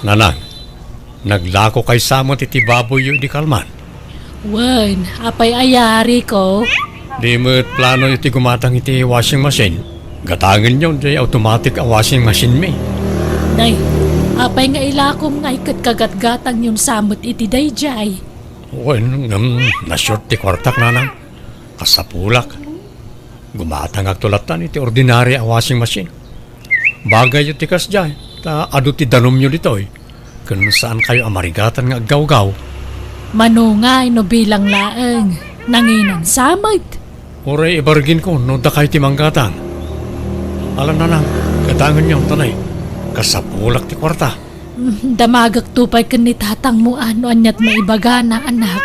Nanang, naglako kay samot iti baboy yu di kalman. Wen, apay ayari ko. Di mo't plano iti gumatang iti washing machine. Gatangan yun, di automatic ang washing machine mi. Nay, apay nga ilakom nga ikat kagatgatang yung samot iti dayjay. Wen, na-short ti kwartak nanang. Kasapulak. Gumatang agtulatan iti ordinary ang washing machine. Bagay yu ti kasjay, ta adu ti danom nyo ditoy. Kung saan kayo amarigatan nga aggaw-gaw. Manungay no bilang laeng, nanginan samot. Oray ibargin ko, no da kayo ti manggatang. Alam na lang, gatangan nyo, tanay. Kasapulak ti kwarta. Damagak tupay kan ni tatang mo ano anyat maibaga na anak.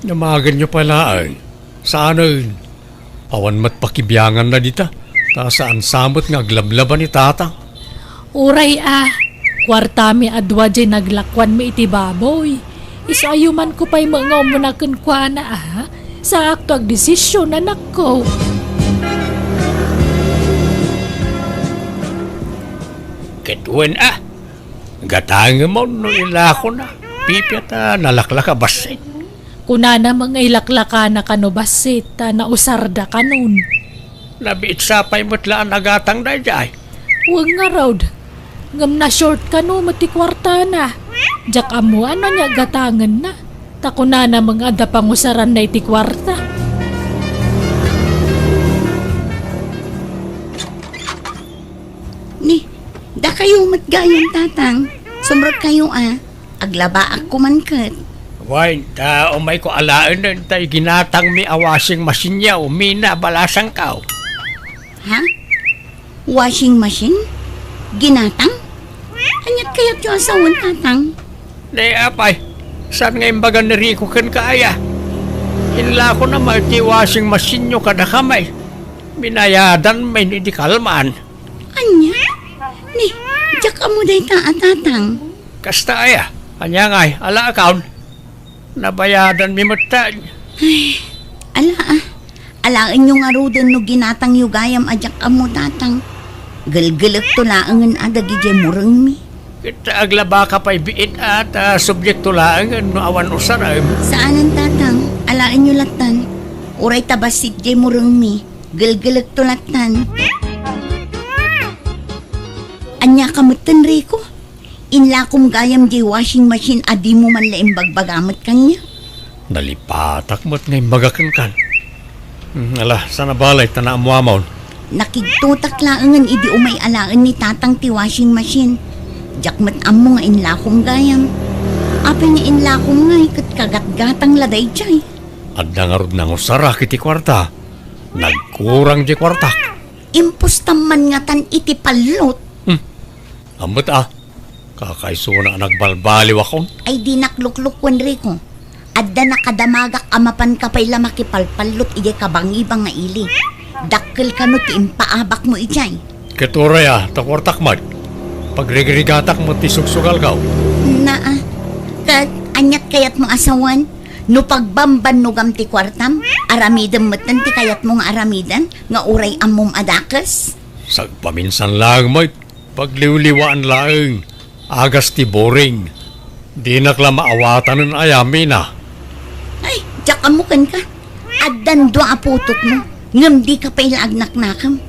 Namagan nyo pala ay. Saan ay? Awan mat pakibiyangan na dita. Ta saan samot nga aglablaban ni tatang. Uray kwarta mi adwa jay naglakwan mi iti baboy. Iso ayuman ko pa'y mga umunakan kwa na sa akto ag desisyon anak ko. Ketuen gatangan mo no ilako na. Pipyat nalaklaka basit. Kunana mga ilaklaka na kanobasit na usarda kanon. Nabiit sapay mo't laan nagatang na jay. Huwag nga raw. Ngam na short ka no mati kwarta na. Jak amo ano niya gatangan na. Takunana mga ada pangusaran na iti kwarta. Ni, da kayo matgayon tatang. Sumrot kayo aglaba ako man kat. Why, umay ko alaan nun tayo ginatang mi awasing machine niya umina balasang kao. Ha? Washing machine? Ginatang? Anyat kaya't yung asawan tatang? Di apay, saan nga imbagan ni Rico kan kaya? Hinla ko na malti washing machine nyo kada kamay. Binayadan may hindi kalmaan. Anya? Ni, jak amo day tatang. Kasta aya, kanya ngay, ala account. Nabayadan mi matay. Alaan yung arudan no ginatang yung gayam ajak amo tatang. Galgalak to laangan adagi jay murang mi. Kita aglaba ka pa'y biit at subjekto lang no awan usaray. Saanan tatang? Alaan yung latan. Uray tabasit jay murang mi. Galgalak to latan. Anya kamutan Rico. Inlakom gayam jay washing machine adi mo man laing bagbagamot kanya. Nalipatak mo't ngay magakan kan. Ala, sana balay tana amuamaw. Nakigtutak laangan idi umay alaan ni tatang ti washing machine. Jakmat amo nga inlakom gayam. Apay nga inlakom nga ikat kagatgatang laday jay. At nangarod nang usara kiti kwarta. Nagkurang di kwarta. Impustaman nga tan iti palot. Ambot kakaiso na nagbalbaliw ako. Ay di nakluklukwan Rico. Adda nakadamagak amapan ka pa'y lamakipalpalot ijay kabangibang nga ili. Dakkel ka no ti impaabak mo ijay. Keturay takwartak mad. Pagrigrigatak mo ti sugsugal gaw. Kat anyat kayat mo asawan. No pagbamban no gam ti kwartam. Aramidam matan ti kayat mo nga aramidan. Nga uray amom adakas. Sagpaminsan lang mo. Pagliwliwaan lang. Agas ti boring. Di nakla maawatan ng ayami na. Ay, jakamukan ka. Addan do aputot mo. Ngam di ka pa ilaagnak nakam.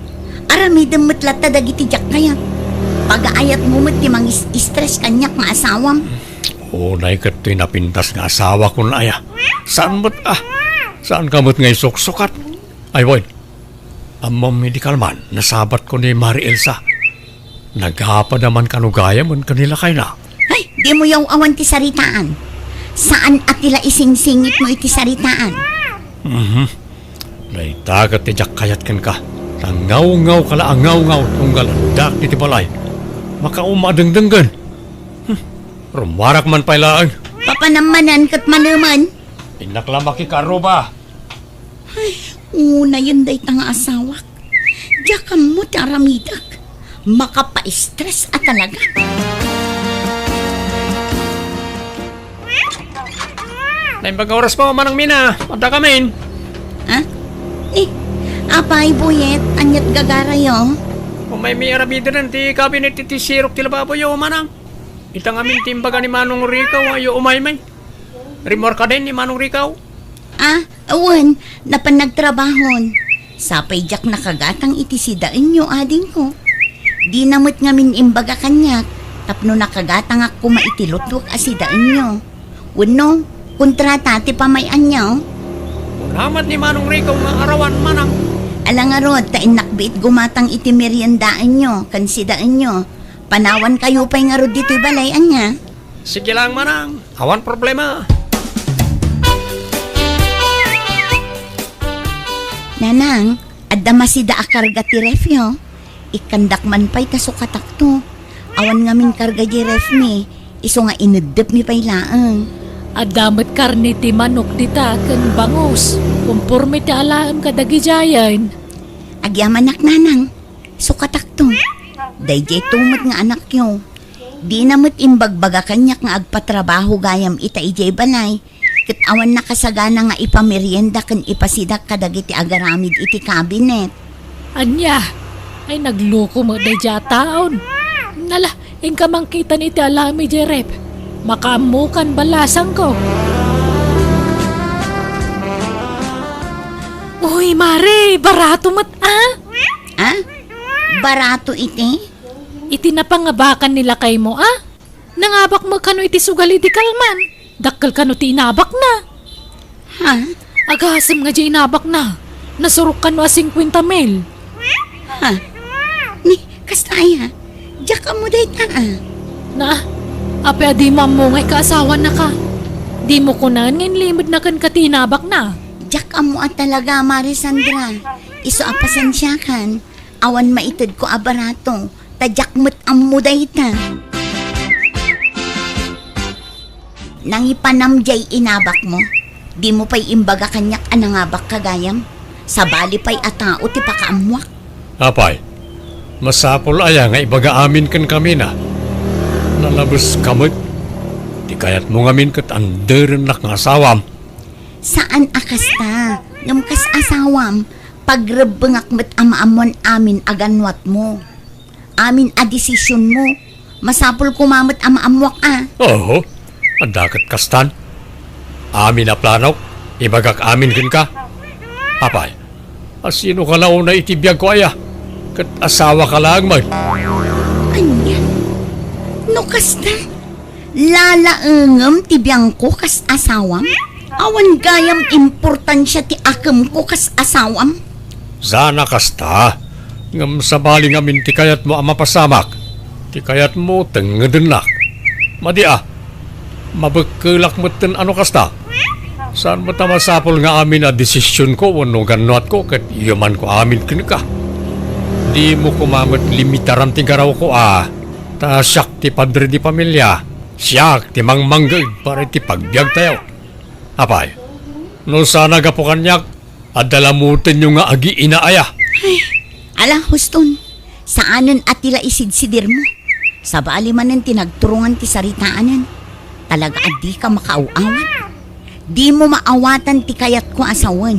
Aramidam matlata dagiti jak kayat. Pag-aayat mo ti mangis stress kanyak nga asawam. Unay kat to'y napintas nga asawa ko na aya. Saan mo't Saan ka mo't ngay suksukat? Ay, boy. Amam medical man, nasabat ko ni Mari Elsa. Naghapa naman kanugaya man kanila kay na. Ay, di mo yung awan ti saritaan. Saan at tila isingsingit mo iti saritaan? Naitagat ti jak kayat kan ka. Tangaw-ngaw kala angaw-ngaw tunggal dak iti balay. Makaumadengdenggan. Rumarak man pailaan. Papanamanan kat manuman. Inaklamaki karuba. Una yun day tanga asawak. Diyan mo taramidak. Makapa-stress at talaga. Naimbag oras pa manang mina. Mata kamin. Ha? Apay buyet. Anyat gagarayo. Kung may arabida rin, ti kabinet ti sirok ti lababo yo manang. Itang amin timbaga ni Manong Ricaw ayo umaymay. Rimor ka din ni Manong Ricaw. Awan, napanagtrabahon. Sapay jak nakagatang itisidaan nyo, ading ko. Di namot ngamin imbaga kanyak, tapno nakagatang ako maitilotwak asidaan nyo. Wano, kontrata ti pamayan nyo. Unamat ni Manong Ricaw nga arawan manang. Alang arod, tain nakbit gumatang iti meriendaan nyo, kansidaan nyo. Panawan kayo pa'y nga rod dito'y balayan niya. Sige lang manang, awan problema. Nanang, adda masida akarga ti refyo. Ikandak man pa'y kasukatak to. Awan nga min karga di ref mi. Iso nga inudep mi pa'y laang. Adamat karni ti manok dita ken bangus. Kumpurme ti alaam kadagi jayan. Agyaman nanang, sukatak to. Dayjay tumat nga anak yo. Di namot imbagbaga kanyak nga agpatrabaho gayam ita ijay balay. Ket awan nakasagana nga ipamerienda ken ipasidak kadagiti agaramid iti kabinet. Anya, ay nagloko mo day taon. Nala, ingka mangkita ni ti alami jerep. Makaamukan balasang ko. Uy, Mare, barato mat Barato iti? Iti napangabakan nila kay mo Nangabak mo kano iti sugali di kalman. Dakkal kano ti inabak na. Ha? Agasam nga di inabak na. Nasurok kano a 50 mil. Ha? Ni, kastaya. Diyak ka mo day ta Na, ape adi mamungay kaasawa na ka. Di mo kunan ngayon limod na kan katinabak na. Diyak ka mo at talaga, Marisandra. Iso apasensya kan. Awan maitid ko abarato. Tadyak mo't amuday ta. Nangipanamjay inabak mo. Di mo pa'y imbaga kanyak anangabak kagayam. Sa bali pa'y atao ti pakaamwak. Apay, masapol aya nga ibaga amin kan kami na. Nalabas kamot. Di kayat mo ngamin kat anderan nak nga asawam. Saan akasta? Ngamkas asawam. Pagrebengak met amaamon amin aganwat mo. Amin a desisyon mo. Masapol kumamot amaamwak Oo, adakat kastan. Amin na planok, ibagak amin kin ka. Apay, asino ka lao na itibiyag ko aya? Kat asawa ka lang man. Anya? No kasta? Lalaengem ti biyang ko kas asawam? Awan gayam importansya ti akam ko kas asawam? Sana kasta. Ngam sabali ngamin ti kayat mo amapasamak. Ti kayat mo tengedenak. Madia, mabagkulak mo ten ano kasta? Saan mo tamasapol nga amin a desisyon ko wano ganot ko kat iyaman ko amin kinika. Di mo kumamot limitaran ti garaw ko Ta siyak ti padre di pamilya. Siyak ti mangmanggag para ti pagbiag tayo. Apay, no sana gapukanyak, adalamutin nyo nga agi inaaya. Ala, huston, saanan at tila isidsidir mo? Sa bali manan tinagturungan ti saritaanan. Talaga adi ka makauawan. Di mo maawatan ti kayat ko asawan.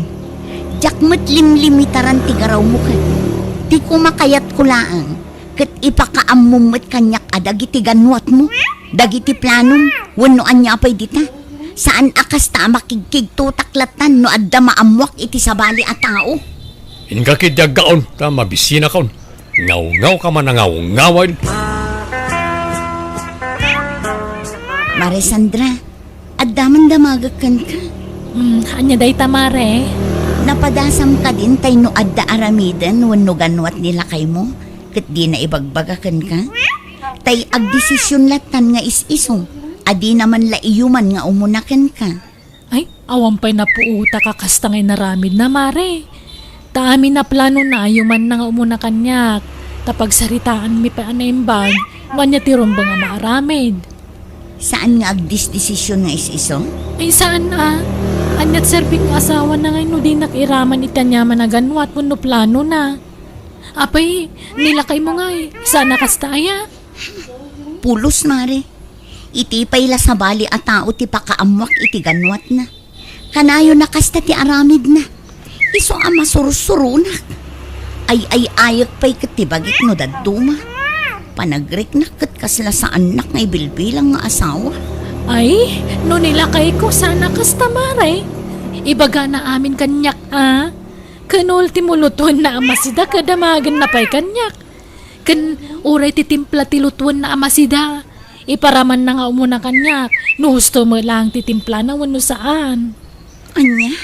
Jakmat limlimitaran ti garaw mo kat. Di ko makayat ko laang. Kat ipakaamumot kanyak adagiti ganwat mo. Dagiti planom, wano anya apay dita. Saan akas ta makigkig tutaklatan no adda maamwak iti sabali a tao? Inga kidyag gaon, ta mabisina kaon. Ngaw-ngaw ka man ngaw-ngawan. Marisandra, addaman damagakan ka. Anya day tamare. Napadasam ka din tay no adda aramidan wano ganwat nila kay mo. Kat di na ibagbagakan ka. Tay agdesisyon latan nga is-iso. Adi naman la iyuman nga umunakan ka. Ay, awan pa'y napuuta ka kastangay naramid na mare. Taami na plano na ayuman na nga umuna kanyak. Tapag saritaan mi pa anaimbag, wanya tirumbang nga maaramid. Saan nga agdesisyon nga is-iso? Ay saan Anyat serbing asawa na ngayon no di nakiraman itanyaman na ganwat no plano na. Apay, nilakay mo nga saan nakastaya? Pulos, Mare. Iti pay la sa bali a tao ti pakaamwak iti ganwat na. Kanayo na kasta ti aramid na. Iso ama surusurunak. Ay ayak pay katibagit no daduma. Panagriknakit kasla sa anak nga ibilbilang nga asawa. Ay, no nilakay ko sana kasta mare. Ibaga na amin kanyak Kanultimo lutuan na amasida kadamagan na pa'y kanyak. Kan uray titimpla ti lutuan na amasida. Iparaman na nga umuna kanyak. No gusto mo lang titimpla na wano saan. Anya?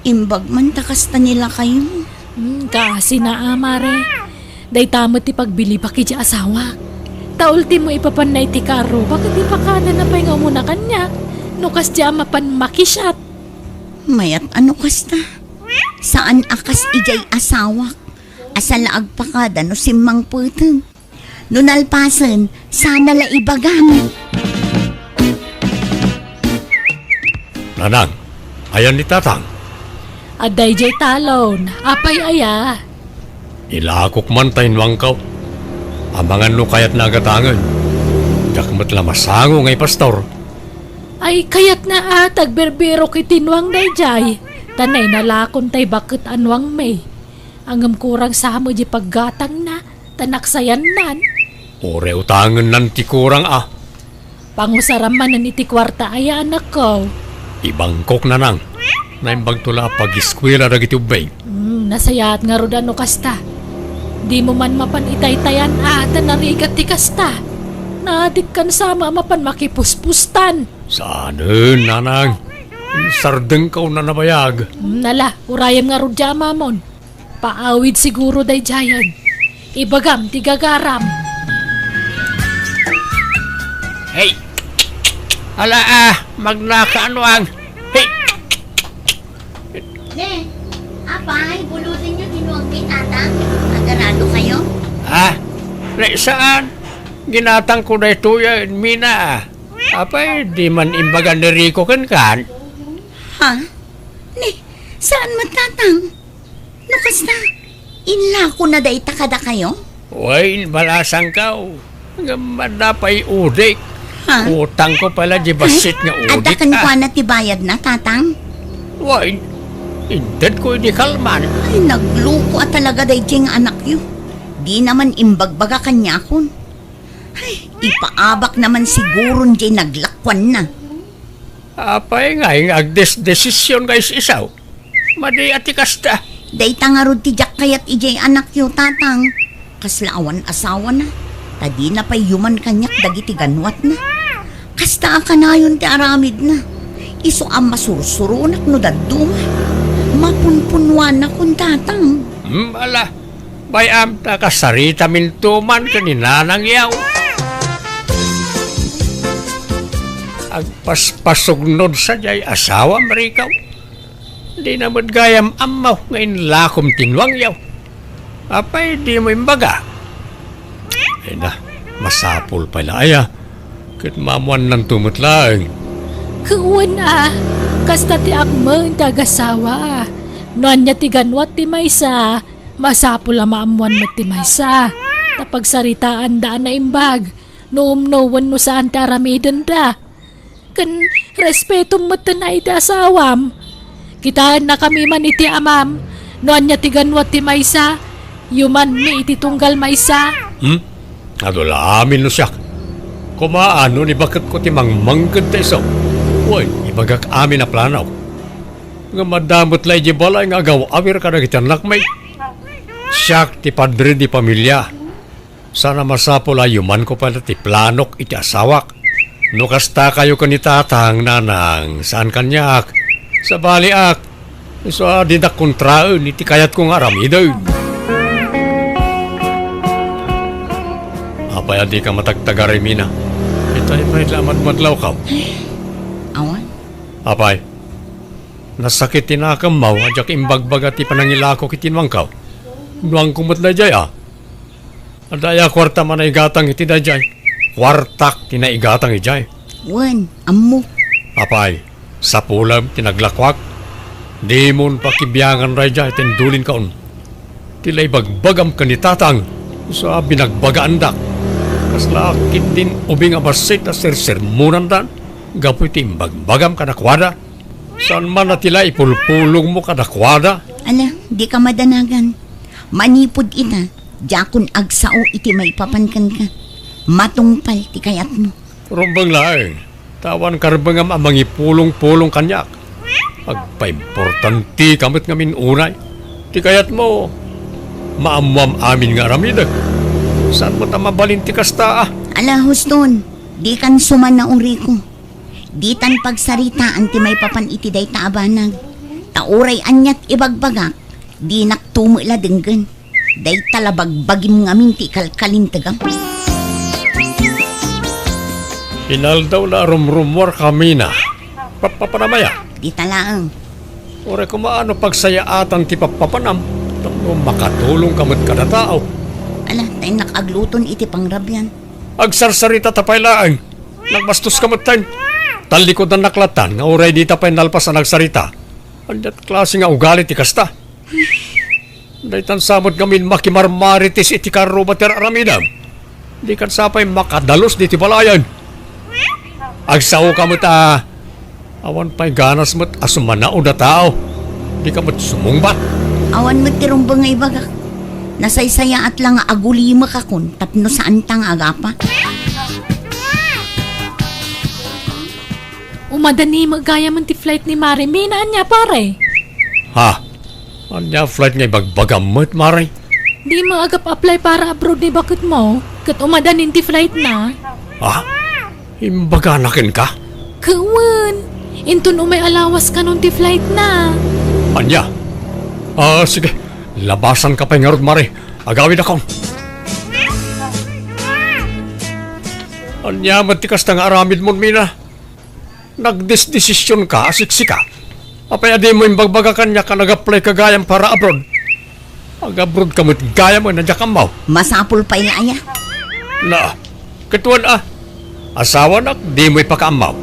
Imbag man takasta nila kayo. Kasi na mare. Day tamot ti pagbili pa kiti asawa. Taulti mo ipapanay ti karo. Bakit di pa kada na pa'y nga umuna kanyak? No kas di amapan makisyat. Mayat ano kasta? Saan akas ijay asawak? Asalaag pa kada no simang puteng. No nalpasan, sana la ibagan. Nanang, ayan ni tatang. Aday jay talon. Apay aya. Ilakok man tayo wangkaw. Amangan no kayat nagatangan. Dakmat la masango ngay pastor. Ay kayat na atag berbero kitinwang dayjay. Tanay nalakon tay bakit anwang may. Angam kurang sa mo di paggatang na. Tanaksayan nan. Ore utangan nan ti kurang Pangusaraman na iti kwarta ay anak ko. Ibangkok na nang. Naimbag tula pag-iskwela na gitubay. Nasayat nga roda no kasta. Di mo man mapan itay-tayan narigat ti kasta. Naadik kan sama mapan makipuspustan. Saan nanang? Sardeng ka na nabayag. Nala, urayan nga rodya mamon. Paawid siguro day jayan. Ibagam ti gagaram. Hey! Hala magnakaanwang. Hey! Ne, apay, bulutin nyo tinuwag kay tatang. Nagarado kayo? Saan? Ginatang ko na ito yan, Mina. Apay, di man imbagan ni Rico kan. Ha? Ne, saan matatang? No kasta, inla ko na day takada kayo? Uy, balasang ka. Madapay udik. Ha? Utang ko pala di basit nga udik. Adakan ko na tibayad na, tatang? Uy, indad ko di kalman. Ay, nagluko at talaga day jing anak yu. Di naman imbagbaga kanya kon. Ay, ipaabak naman siguro jay naglakwan na. Apay nga, yung agdes-desisyon guys isaw. Madi ati kasta. Day tangarod ti jak kayat ijay anak yu, tatang. Kaslaawan asawa na. Tadi na pa'y yuman kanyak dagiti ganwat na. Kasta ka na yun ti aramid na. Iso ang masursurunak no daduma. Mapunpunwan na kun tatang. Ala, bayam ta kasarita mintuman kaninanang yaw. Agpaspasugnod sa jay asawa marikaw. Di naman gayam amaw ngayon lakom tinwang yaw. Apay di mo imbaga. Ay na, masapol pala aya. Kat mamuan ng tumutlang. Kuwan kasta ti akmang tagasawa. Noan niya ti ganwat ti maysa. Masapula maamuan mo ti maysa. Tapagsaritaan daan na imbag. Noom-noon no saan ti aramidan da. Kan respeto mo na iti asawam. Kitaan na kami man iti amam. Noan niya ti ganwat ti maysa. Yuman mi iti tunggal maysa. Adula amin no siya. Kumaano ni bakit ko ti mangmanggad ta iso. Uy, ibagak amin na planaw. Nga madamot lay di balay nga agaw awir ka na kitanak may. Siyak ti padre di pamilya. Sana masapol ayuman ko pala ti planok iti asawak. No kasta kayo kanitatang nanang saan kanyak. Sa baliak. So didak kontraen iti kayat kong aramiday. Apay di ka matagtagaray, Mina. Itay may laman madlaw ka. Awan? Apay, nasakit tinakam maw, adyak imbagbaga ti panangilako kitinwang ka. Nuang kumot na jay Adaya kwarta man ay gatang iti da jay. Kwartak tinaigatang ijay. Wan, ammo. Apay, sa pulam tinaglakwak. Di mon pakibiyangan ray jay, tindulin kaon. Tilay bagbagam kanitatang. Sa binagbagaan dak. Kaslakit din ubing abasit na sir-sermunan dan. Gapoy timbagbagam kanakwada. Saan man na tila ipulpulong mo kanakwada? Ala, di ka madanagan. Manipod ina. Jakon agsao iti may papankan ka. Matungpal ti kayat mo. Rumbang laeng, tawan karbangam amang ipulong-pulong kanyak. Agpa-importanti kamot ngamin unay. Ti kayat mo, maamwam amin nga ramidag. Saan mo ta mabalin ti kasta ah? Ala, Huston, di kan suman na uri ko. Di tan pagsaritaan ti may papan iti day taabanag. Tauray anyat ibagbagak, di naktumula denggan. Day talabagbagim ngamin ti kalkalintagam. Pinal daw na rumrumor kami na. Papapanamaya. Di talaang. Ore kumaano pagsayaatan ti papapanam. Tamo makatulong kamot kada tao. Ala, tayo nakagluton iti pangrabyan. Agsarsarita tapay laang. Nagbastos kamot tayo. Talikod na naklatan nga oray di tapay nalpas na nagsarita. Andat klase nga ugali ti kasta. Daytan samot gamin makimarmaritis iti karubater aramidam. Di kan sapay makadalos di ti balayan. Agsaw kamot awan pa'y ganas mo't asumanao na tao. Di ka mo't sumungbat. Awan mo tirong bangay bagak. Nasaysaya at lang agulima ka kun tapno saan tang agapa. Umadani magaya man ti flight ni Mare. Minaan niya pare. Ha? Anya flight ngay bagbagam mo't maray. Di mo agap apply para abroad ni bakit mo. Kat umadanin ti flight na. Ha? Imbaganakin ka? Kawan. Intun umay alawas ka nun ti flight na. Anya? Sige. Labasan ka pa'y ngarod maray. Agawid akong. Anya matikas na nga aramid mo, Mina. Nagdesisyon ka, asiksika. Apay adi mo imbagbaga kanya ka nag-apply ka gayam para abroad. Ag-abroad ka mo't gaya mo, nadya kamaw. Masapul pa ilaya. Na, katuan asawa nak, di mo ipakaamaw.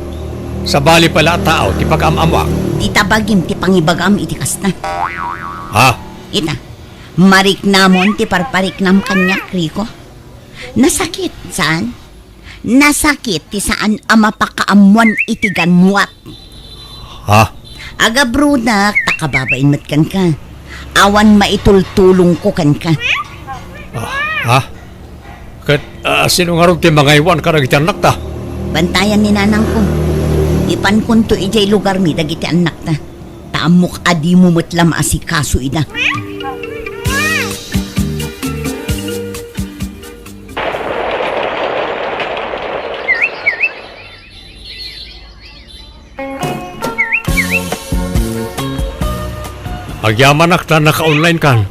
Sa bali pala tao, ti pakaamamwa. Di tabagim ti pangibagam iti kasta. Ha? Ita, mariknamon ti parpariknam kanyak, Rico. Nasakit, saan? Nasakit ti saan ama pakaamuan iti ganwat. Ha? Aga brudak, takababain mat kan ka. Awan maitultulong ko kan ka. Ha? Kat, sino nga rin ti mga iwan ka nagitianak ta? Bantayan ni nanang ko. Ipan kunto ijay lugar mi dagiti anak ta. Taamok adi mo matlam asikaso ida. Agyaman akta naka-online kan.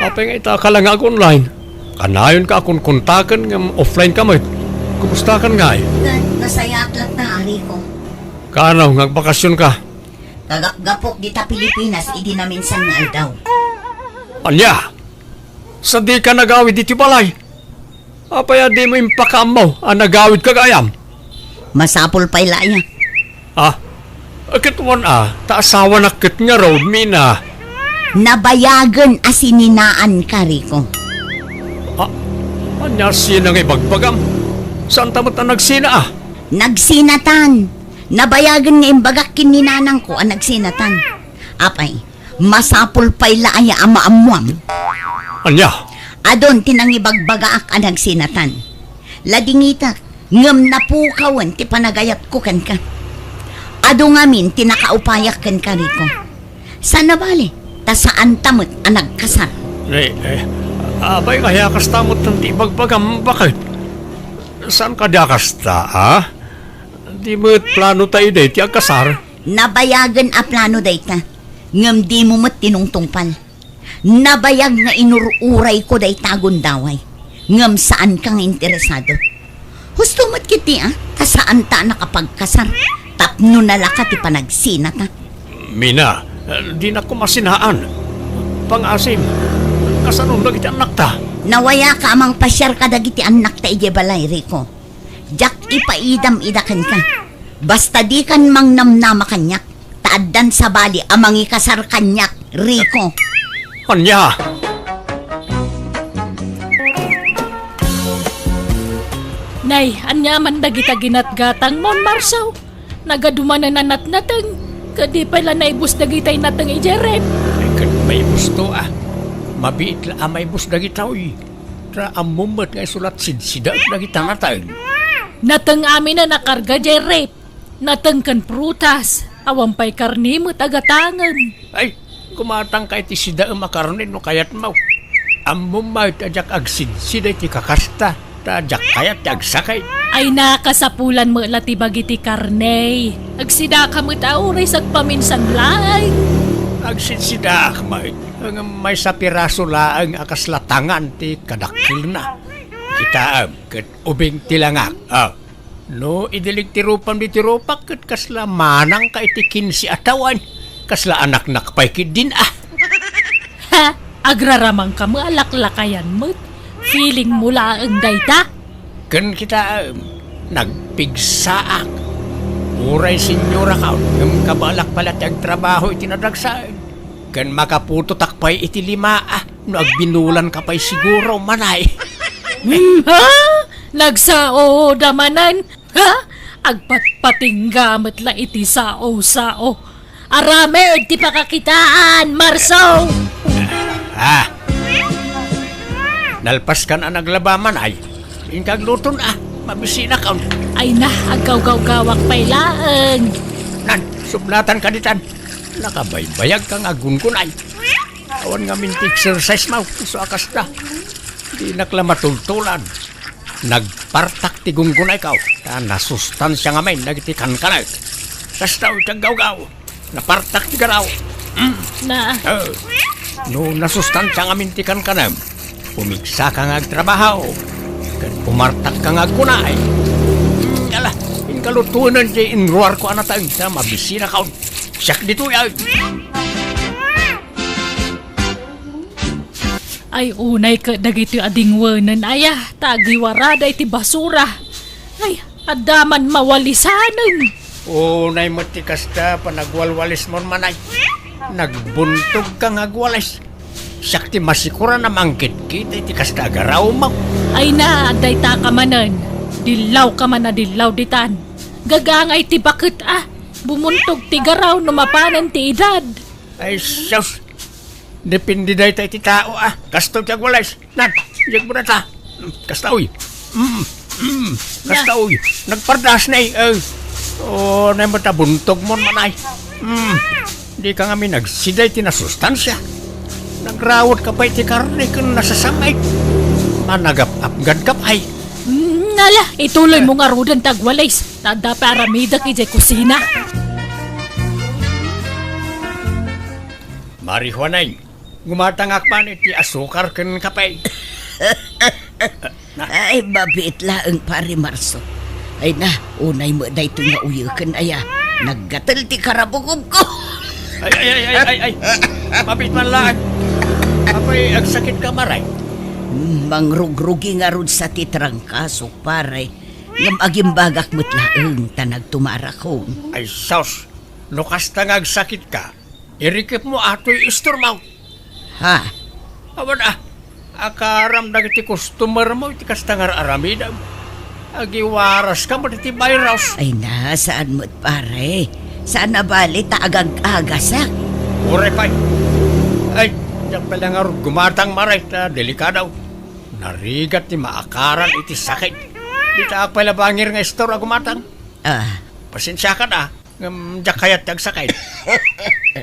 Apay nga ita ka lang online. Kanayon ka akong kontakan ng offline ka mo. Kumusta kan nga eh? Nasaya atlat na ari ko. Kanaw, nagbakasyon ka. Kagapgapok dita Pilipinas, idi na minsan nga aldaw. Anya? Sa di ka nagawid diti balay. Apay di mo impakamaw ang nagawid kagayam. Masapol pa ilaya. Akit taasawa na kit nga road, Mina. Nabayagan asininaan ka, Rico. Anya sina nga ibagbagam. Saan tamot ang nagsina Nagsinatan. Nabayagan nga imbagak kininanang ko ang nagsinatan. Apay, masapol pa ilaya ama amuam. Anya? Adon tinangibagbagaak ang nagsinatan. Ladingitak, ngam napukawan ti panagayat ko kan ka. Ado ngamin tinakaupayak kan ka, Rico. Sana bali, ta saan tamot ang nagkasar. Abay kaya kastamot ng tibagbagam, bakit? Saan ka kasta, Di mo't plano tayo day, ti agkasar. Nabayagan a plano dayta. Ngam di mo mat tinungtungpal. Nabayag nga inururay ko day tagon daway. Ngam saan kang interesado. Husto mat kiti ta saan ta nakapagkasar. Tapno nalaka ti panagsina ta. Mina, di na ko masinaan. Pangasim, kasanong lagi ti anak ta. Nawaya ka amang pasyar ka dagiti anak ta ije balay, Rico. Jak ipaidam-idakan ka. Basta di kan mang namnama kanyak. Taaddan sa bali amang ikasar kanyak, Rico. Anya? Nay, anyaman dagita ginatgatang mon marsaw. Nagadumanan na natnatang. Kadi pala naibus dagitay natang ijeret. Ay, kan may gusto mabiit la amay bus dagitaw tra amumet nga sulat sidsida dagita natin. Natang amin na nakarga jay rep. Natang kan prutas. Awampay karni mo tagatangan. Ay, kumatang kay ti sida makarnin no kayat mau. Amumay tajak agsidsid ti kakasta. Tajak kayat ti agsakay. Ay nakasapulan mo lati bagiti karne. Agsida ka mo tauray sagpaminsan laang. Agsidsida akmay. Ang may sa piraso laang akaslatangan ti kadakil na. Kita ket ubing tilangak. No, idilig tirupan di tirupak ket kasla manang ka itikin si atawan. Kasla anak nakpay din Ha? Agraramang ka mo alaklakayan mo. Feeling mo laang dayta. Ken kita nagpigsaak. Uray senyora ka, ng kabalak pala tiyag trabaho itinadagsaan. Ken makaputo takpay iti lima no agbinulan ka pa'y siguro manay. Ha? Nagsao damanan? Ha? Agpatpatinggamit la iti sao-sao. Arame, ti pakakitaan, Marso! Nalpas ka na naglabaman ay. Inkagluton mabisina ka. Ay na, agaw-gaw-gawak pa'y laang. Nan, sublatan ka ditan. Nakabaybayag kang agun ay. Awan nga minti exercise mo, so akas na. Di naklamatultulan. Nagpartak ti gunggunay ka. Nasustansya nga may, nagitikan ka na. Kastaw, tagaw-gaw. Napartak ti garaw. Na, No, nasustansya nga mintikan ka na. Pumigsa ka nga agtrabaho. Kan pumartak ka nga kunay. Yala, inkalutunan di inruar ko anatang sa mabisina ka. Siyak dito yan. ay unay ka dagiti adingwanan aya, tagiwarada iti basura. Ay, adaman mawalisanan. Unay mo ti kasta panagwalwalis mo manay. Nagbuntog kang agwalis. Siyak ti masikura na mangkit-kit ti kasta agaraw mo. Ay na, aday ta ka manan. Dilaw ka man na dilaw ditan. Gagangay ti bakit Bumuntog ti garaw no mapanan ti edad. Ay, sus. Depende dahi tayo ti tao Kastaw ti agwalis. Nan, yag mo na ta. Kastaw Kastaw nagpardas na na mo ta buntog mo manay. Di ka nga nagsiday ti nasustansya. Nagrawat ka pa iti karne kung nasasamay. Managap-apgad ka pa Nala, ituloy mo nga rudan tagwalis. Tada paramida ki jay kusina. Marihuanay, gumatangak pa iti asukar ken kapay. Ay, mabit laang pare Marso. Ay na, unay mo day ito nga uyukan aya. Naggatal ti karabugog ko. Ay. Mabit man lang. Apay, agsakit ka maray. Mangrugrugi nga rod sa titrangkaso pare. Ngam agimbagak mo't laang tanag tumarakong. Ay, sos. Lukas tangag sakit ka. Irikip mo ato'y isturmaw. Ha? Awan akaram dagiti customer mo iti kastangar aramida. Agiwaras ka mo iti virus. Ay na, saan mo't pare? Saan na bali ta agag-agasak? Ure pa'y. Ay, diyan pala nga gumatang maray na delikadaw. Narigat ti maakaran iti sakit. Di ta pala bangir nga istor gumatang. Pasensya ka na. Diyak kayat agsakit.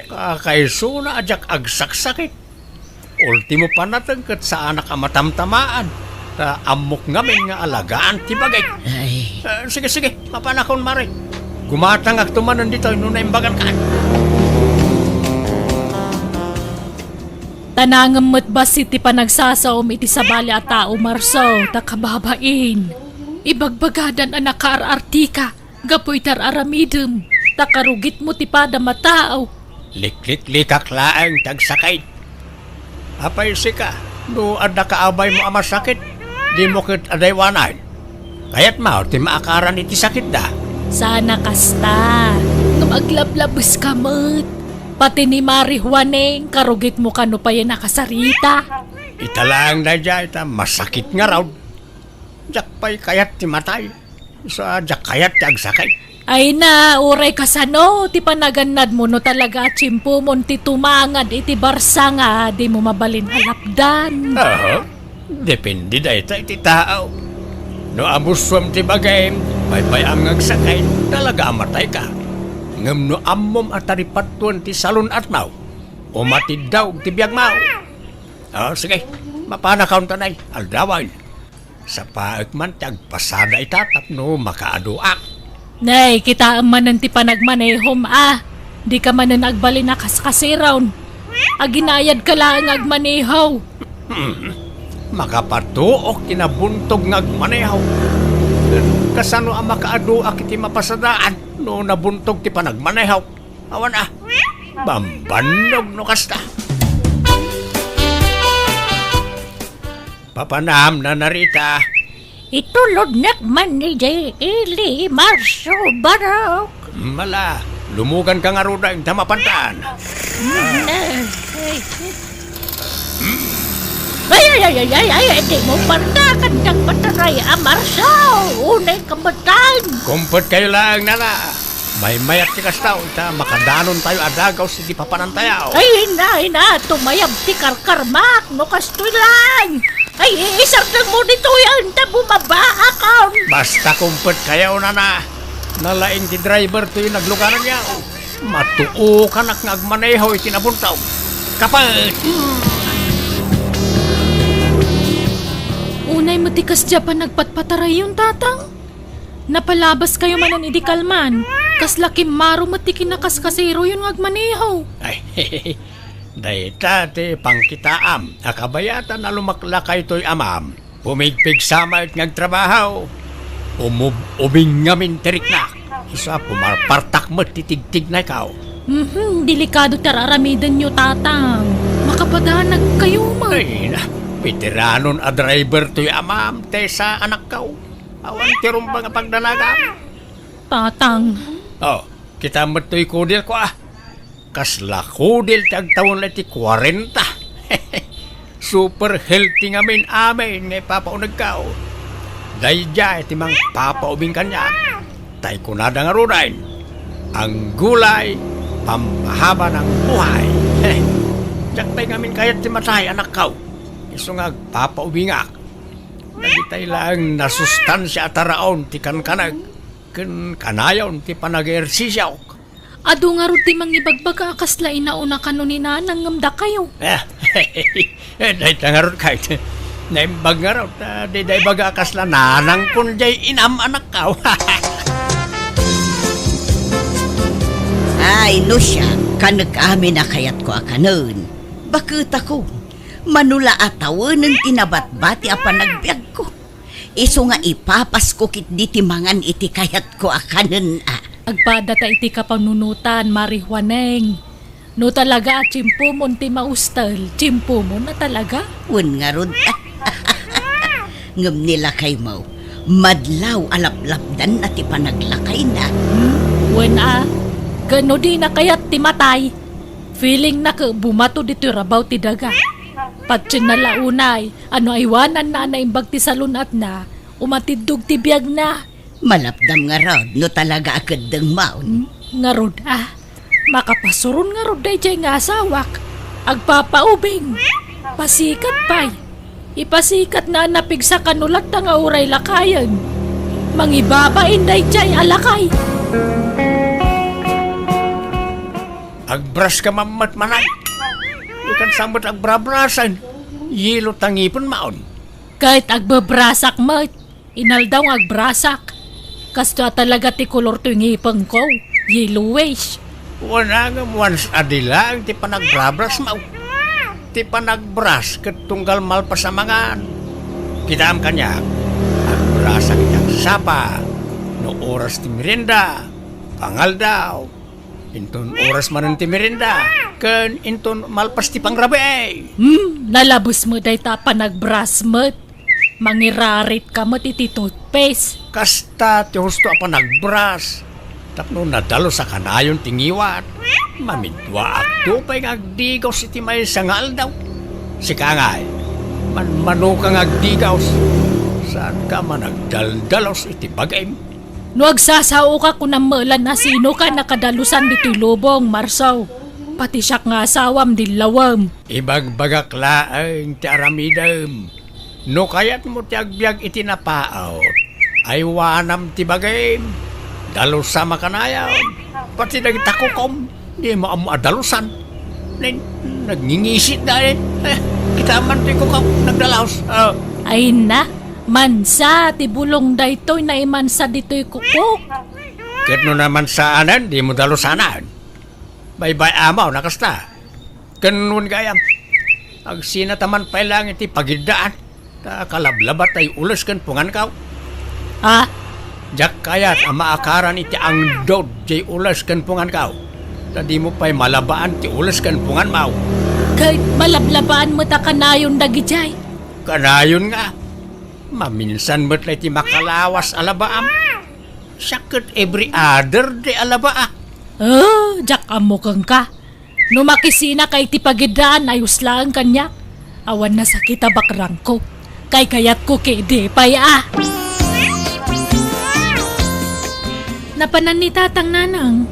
Kakaiso na adyak agsaksakit. Ultimo pa natin kat sa anak matamtamaan. Amok ngamin nga alagaan ti bagay. Ay. Sige, mapanakon maray. Gumatang agtumanan dito, nung naimbagan ka. Tanangam mo't basit ti panagsasaom iti sabali at tao Marso, takababain. Ibagbagadan anak ka-artika, gapoy tar-aramidem, takarugit mo ti pada matao. Likak laang tagsakit. Apay sika, no adda kaabay mo ama sakit, di mo kit adaywanan. Kaya't mao, ti maakaran iti sakit da. Sana kasta, namaglablabbas ka mo't. Pati ni Mari Juaneng, karugit mo kano pa yan nakasarita. Italang na dya, masakit nga raw. Diyak pa'y kayat ti matay. So, diyak kayat ti agsakay. Ay na, uray kasano, ti panaganad mo no talaga at simpo mo ti tumangad iti barsa nga, di mo mabalin alapdan. Oo, depende dahi tayo iti tao. No amuswam ti bagay, may ang agsakay, talaga amatay ka. Ngam no ammom at taripatuan ti salon at mau, umatid daw ti biyag mau. Sige, mapanakaw tanay, aldawan. Sa paek man ti agpasada itatap no makaaduak. Nay, kita manan ti panagmanehom Di ka manan agbalin na kaskasirawn. Aginayad ka lang agmanehaw. Makapatuok kinabuntog ngagmanehaw. Kasano ang makaaduak iti mapasadaan no nabuntog ti panagmanehaw. Awan bambanog no kasta. Papanam na narita. Itulod nakman ni Jay Ili Marso Barok. Mala, lumugan ka nga ruda yung tamapantaan. Ay, di mo pantakan ng pataray Marso. Unay kamatan. Kumpot kayo lang, nana. May mayat ti kastaw, ita makadanon tayo adagaw si di papanantayaw. Ay, na, tumayab ti karkarmak, no kastoy lang. Ay, isar lang mo dito yan, ta bumaba ako. Basta kumpot kayo, nana. Nalaing ti driver to yung naglugaran niya. Matuo ka ngagmaneho itinabuntaw. Kapal! Unay matikas dya pa nagpatpataray yung tatang. Napalabas kayo manan idikalman. Kas laki maro matikin na kaskasiro yung agmaneho. Ay, dahita ti pangkitaam. Akabayatan na lumaklakay to'y amam. Pumigpig sama at ngagtrabaho. Uming ngamin tirik na. Isa pumarpartak mo titigtig na ikaw. Delikado tararamidan nyo tatang. Makapadanag kayo ma. Ay na, veteranon a driver to'y amam. Tesa anak kau. Awan tirumbang ang pagdalaga. Tatang. Kita mo to'y kudil ko Kasla kudil tagtawon na ti 40. Super healthy ngamin amin ngay papaunag ka. Dahil dya iti mang papaubing kanya. Tay kunada nga rudain. Ang gulay, pampahaba ng buhay. Diyak tay ngamin kayat ti matay anak ka. Iso nga papaubing ak. Nagitay lang nasustansya at araon ti kankanag. Kanayon ti panag-ersisyaw. Ado nga ro ti mangibagbaga kasla inauna kanunina nang ngamda kayo. Dahil tangarot kahit naimbag nga raw, di baga kasla nanang kunjay inam anak ka. Ay, no siya, kanag amin na kayat ko akanon. Bakit ako? Manula atawon ng tinabat-bati apa nagbiag ko. Iso nga ipapas ko kit di timangan iti kayat ko akanon Agpada ta iti kapanunutan, marihuaneng. No talaga, chimpo mo ti maustal. Chimpo mo na talaga. Un nga rod. Ngam nila kay mo. Madlaw alaplapdan at ipanaglakay na. Gano di na kaya't ti matay. Feeling na ka bumato dito rabaw ti daga. Patsin na launay, ano aywanan na naimbag ti salunat na, umatidog ti biyag na. Malapdam nga rod, no talaga agad ng maun. Nga rod makapasuron nga rod day jay nga asawak. Agpapaubing, pasikat pa'y. Ipasikat na napig sa kanulat na nga uray lakayan. Mangibabain day jay alakay. Agbras ka mamat manay. Ikan samot agbrabrasan. Yilo tangipon maon. Kahit agbabrasak mo, inaldaw agbrasak. Kasto talaga ti kolor to yung ipang ko, yellowish. Wala nga once adila ang ti panagbrabras mau. Ti panagbras ket tunggal malpas sa mga kita am kanya. Agbrasak yang sapa. No oras ti merienda. Pangal daw. Inton oras man ti merienda. Ken inton malpas ti pangrabe. Nalabos mo day ta panagbras mo. Mangirarit ka mo iti toothpaste. Kasta ti husto apa nagbras. Tapno nadalo sa kanayon tingiwat. Mamidwa akto pa'y agdigaw si timay sangal daw. Si kangay, manmano kang agdigaw. Saan ka man nagdaldalos iti bagay. No agsasao ka kung namalan na sino ka nakadalusan dito'y lubong, Marsaw. Pati siya nga asawam dilawam. Ibagbagak laang ti aramidam. No kayat mo ti agbyag itinapaot, ay wanam ti bagay. Dalusa makanayaw. Pati nagtakukom, di mo amo adalusan. Nagngingisit dahil. Kita man ti kukaw, nagdalaos. Ay na, mansa, ti bulong daytoy na imansa dito'y kukok. Kat no naman sa anan, di mo dalusanan. Bye-bye amaw, nakasta. Kanun gayam. Ag sinataman pa lang iti pagidaan. Ta kalablabat ay ulos kan pungan kaw. Ah, Jak kayat ang maakaran iti ang dod jay ulos kan pungan kaw. Ta di mo pa'y malabaan ti ulos kan pungan maw. kahit malablabaan mo ta kanayon dagijay. Kanayon nga. Maminsan mo't ti makalawas alabaam. Sakit every other day alabaa. Oh, jak amukang ka. Numakisina kay tipagidaan ayos lang kanya. Awan na sakita bakrang ko. Kay kayat ko kede pay ah. Napanan ni tatang nanang.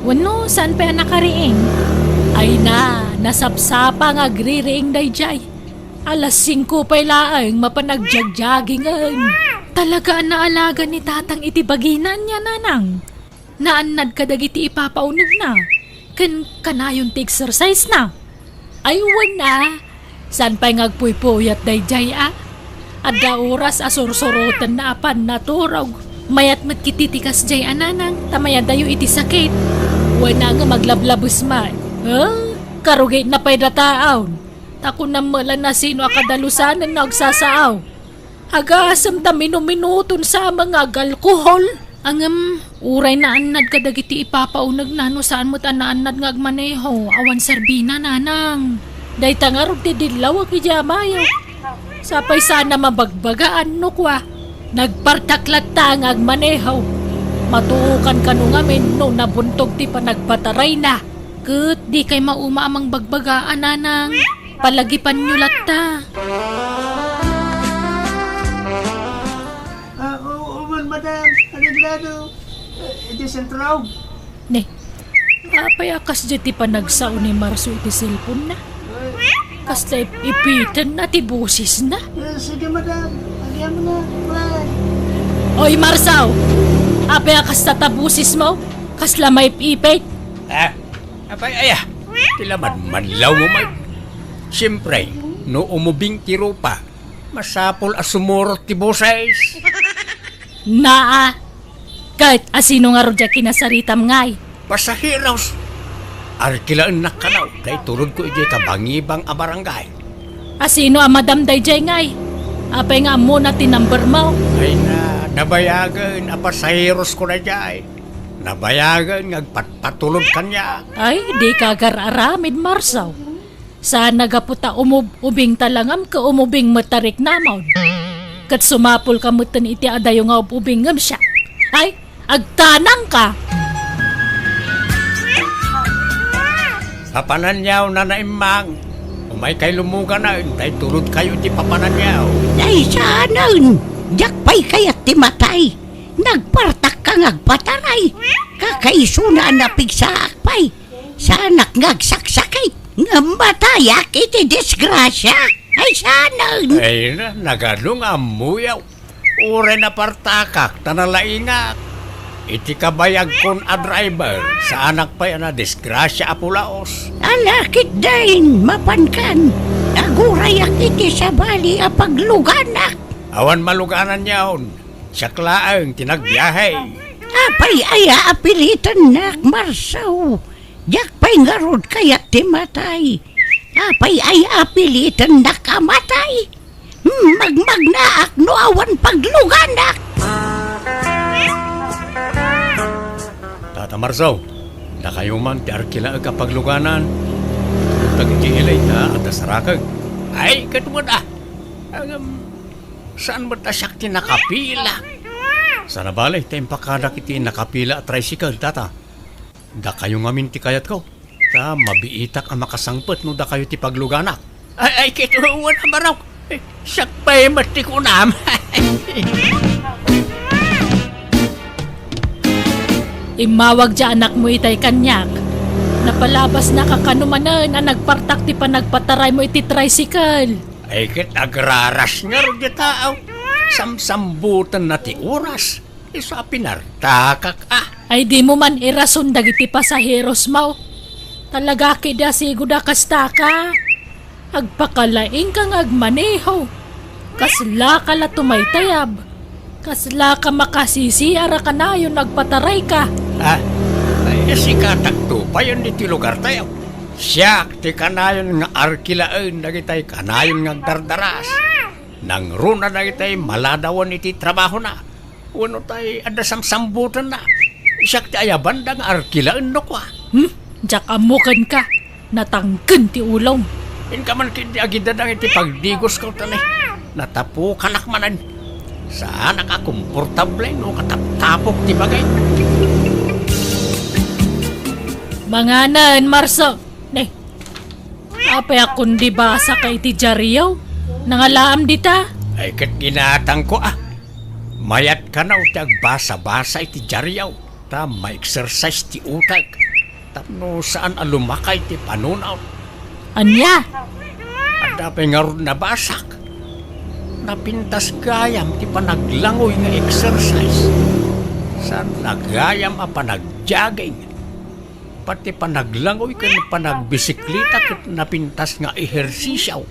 Wano, saan pa nakariing? Ay na, nasapsapa nga agri-riing dayjay. Alas 5 pa'y laang mapanagjagjaggingan. Talaga ang naalaga ni tatang itibaginan niya nanang. Naanad ka dagiti ipapaunag na. Kanayon ti exercise na. Ay na. San pa'y ngagpuy-puyat dayjay ah. Adda oras asursurutan na apan naturog. Mayat mat kititikas jay ananang. Tamaya dayo iti sakit. Wana nga maglablabos man. Karugay na pa'y dataon. Tako na malan na sino akadalusan ang nagsasaaw. Agasam ta minuminuton sa mga alkohol. Ang uray na anad ka dagiti ipapaunag na no saan mo't anaanad nga agmaneho. Awan sarbina nanang. Day tangarog ti dilaw ag ijamayo. Sapay sana mabagbagaan no kwa. Nagpartaklat ta nga agmaneho. Matuukan ka nung amin no nabuntog ti panagpataray na. Kat di kay mauma amang bagbagaan nanang. Palagipan nyo latta. Oo, madam. Aligrado. Iti sentraw. Ne, papayakas dyan ti panagsaw ni Marso iti cellphone na. Kasta ipitan na ti busis na. Sige, madam. Agyan mo na. Bye. Oy Marsaw, apayakas ta tabusis mo. Kasla may ipit. Abay aya. Tilaman manlaw mo may. Siyempre, no umubing ti rupa. Masapol asumurot ti boses. Naa, kahit asino nga rodya kinasaritam ngay. Pasahiros. Arkilaan na kanaw. Kay turod ko iti kabangibang a barangay. Asino ang madam dayjay ngay. Apay nga mo na tinumber mo. Ay na, nabayagan a pasahiros ko na jay. Nabayagan ngagpatpatulog kanya. Ay, di ka gararamid Marsaw. Sana gaputa ubing talangam ka umubing matarik namon. Kat sumapol ka mutan iti adayo nga ubing ngam siya. Ay, agtanang ka. Papananyaw na naimang. Umay kay lumugan na, tay tulod kayo ti papananyaw. Ay, saanan. Jakpay kayat ti matay. Nagpartak ka ngagpataray. Kakaisuna na pigsaakpay. Sanak ngagsaksakay. Ngambatayak iti disgrasya. Ay, saanan. Ay na, nagadong amuyaw. Ure na partakak, tanalaingak. Iti kabayag kon a driver, sa anak pa yan na disgrasya apulaos. Alakit dahin, mapankan. Nagurayak iti sa bali a pagluganak. Awan maluganan yaon, siyaklaang tinagbiyahe. Apay aya apilitan nak Marsaw. Jakpay ngarod kayat ti matay. Apay aya apilitan nak amatay. Magmagnaak no awan pagluganak. Tata Marsaw, nakayuman ti arkila ka pagluganan. Tag-iilay na at asarakag. Ay, katuman saan ba tasyak ti nakapila? Sana balay, tayong pakadak iti nakapila at tricycle, tata. Da kayo ngamin ti kayat ko. Ta mabiitak ang makasangpet no da kayo ti pagluganak. Ay, kituwan ang baraw. Siyak pa'y mati ko nam. Imawag dya anak mo itay kanyak. Napalabas na kakanumanan ang nagpartak ti pa nagpataray mo iti tricycle. Ay kit agraras nga ro di tao. Samsambutan na ti oras. Isa pinartakak Ay di mo man irason dagiti pasaheros mo. Talaga kida siguda kasta ka. Agpakalaing kang agmaneho. Kasla ka la tumaytayab. Kasla ka makasisi ara ka na yung nagpataray ka. Ay si katakto pa yun di ti lugar tayo. Siya ti kanayon nga arkilaan dagitay kanayon nga dardaras. Nang runa dagitay maladawan iti trabaho na. Uno tay adasamsambutan na. Siya ti ayaban nga arkilaan no kwa. Diyak amukan ka. Natangken ti ulong. In ka man kindi agidadang iti pagdigos ko tanay. Natapo kanakmanan. Saan nakakomportable no kataptapok ti bagay. Manganan, Marso. Ne, apay akong di basa kay ti Jariyaw. Nangalaam dita. Ay kat ginatang ko Mayat ka na utag basa-basa iti Jariyaw. Ta ma-exercise ti utag. Tapno saan alumakay ti panunaw. Anya? At dapay nga ron nabasak. Napintas gayam ti panaglangoy nga exercise. Saan nagayam a panagjogging. Pati panaglangoy ka na panagbisiklita kat napintas nga ehersisyaw.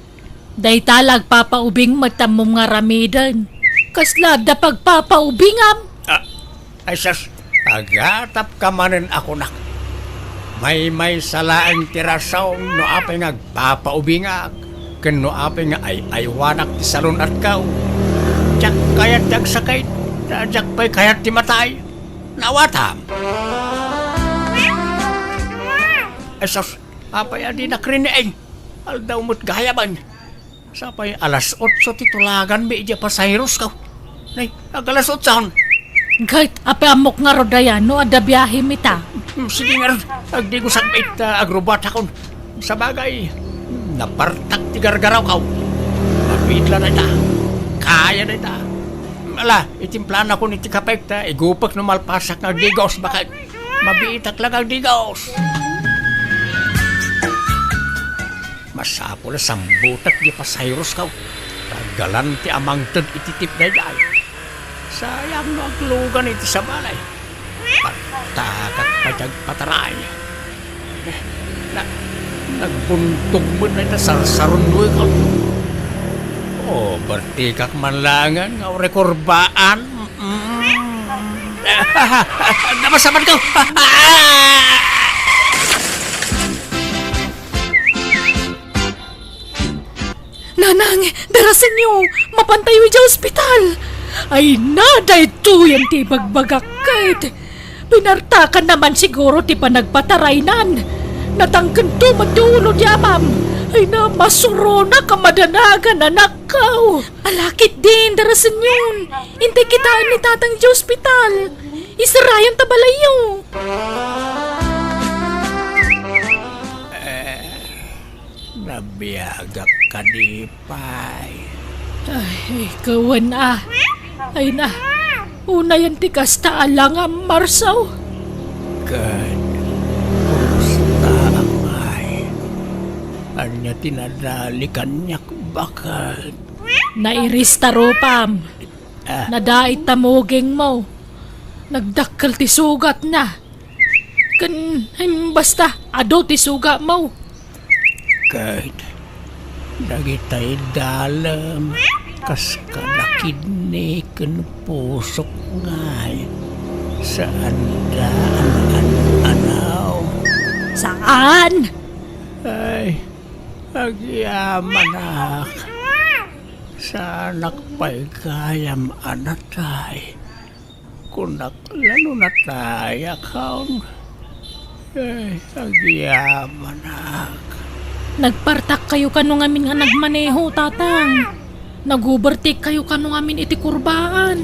Day talag papaubing matamom nga ramidan. Kaslada pagpapaubingam. Ay sas, agatap ka manin ako nak. May salaan tirasaw no apay nga papaubingak. Ken no apay nga aywanak ti salon at kaw. Diyak kayat jag sakay. Diyak pa'y kayat ti matay. Nawatam. Ay sas, apay adi nakrineeng. Aldaw mo't gayaban. Sapay alas 8 titulagan may iya pasayros ka. Nay, alas 8 Kahit apay amok nga rodaya no ada biyahe mita. Sige nga rin, agdi ko sakbit agrobat akon. Sa bagay, napartak ti gargaraw ka. Mabitla na ita. Kaya na ita. Ala, itimplan ako ni ti kapek ta. Igupak no malpasak ng digos. Baka mabiitak lang ang digos. Masapo na sambutak di pasayros ka. Tagalan ti amangtad ititip na yan. Sayang no ang lugan iti sa balay. Pagtakat pa pataray. Nagbuntog mo na ito sarsaron mo ikaw. Bertikak manlangan nga rekorbaan. Namasaman ka. Nanang, darasan niyo. Mapantayo sa ospital. Ay naday tuyan ti bagbagakit. Pinartakan naman siguro ti panagpataraynan. Natangkan to matulo di amam. Ay na masuro na kamadanagan anak ko. Alakit din darasan yun. Intay kitaan ni tatang di ospital. Isarayan tabalayo. Nabiyagak ka di pay. Ay, kawan Ay na, una yan ti kasta alang ang marsaw. Kan, kumusta amay? Anya tinadali kanyak bakal. Nairista ropam. Nadait tamuging mo. Nagdakkel ti sugat na. Basta, ado ti sugat mo. Kahit nagitay dalam kas kalakid ni ken pusok ngay saan daan anaw. Saan? Ay, agyaman ak. Sanak pa'y kayam anatay. Kunak lalo natay akaw. Ay, agyaman ak. Nagpartak kayo kanong amin nga nagmaneho, tatang. Nagubertik kayo kanong amin iti kurbaan.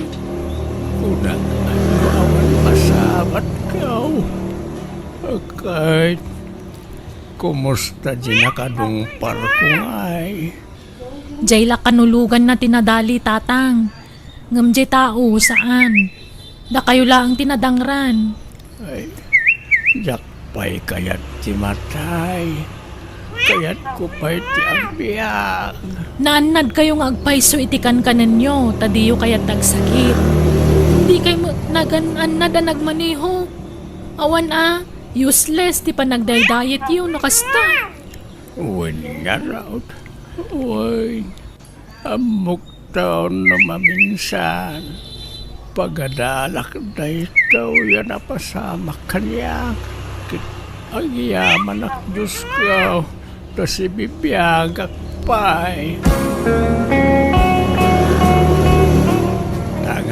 Kunak ano awan masabat kaw. Kahit kumusta di nakadumpar ko ay. Jayla kanulugan na tinadali, tatang. Ngam jay tao, saan? Da kayo lang tinadangran. Ay, jak pa'y kayat ti matay. Kayat ko pa'y ti agbiag. Naanad kayong agpayso itikan ka ninyo, tadiyo kaya tagsakit. Hindi kayo nagananad ang nagmaneho. Awan useless, di pa nagday-diet yun, nakasta. Uwan nga raw. Uwan. Amok taon na maminsan. Pagadalak na ito, yan na pasama kanya. Ang yaman at Diyos ko. Tas ibibiyagak pa'y.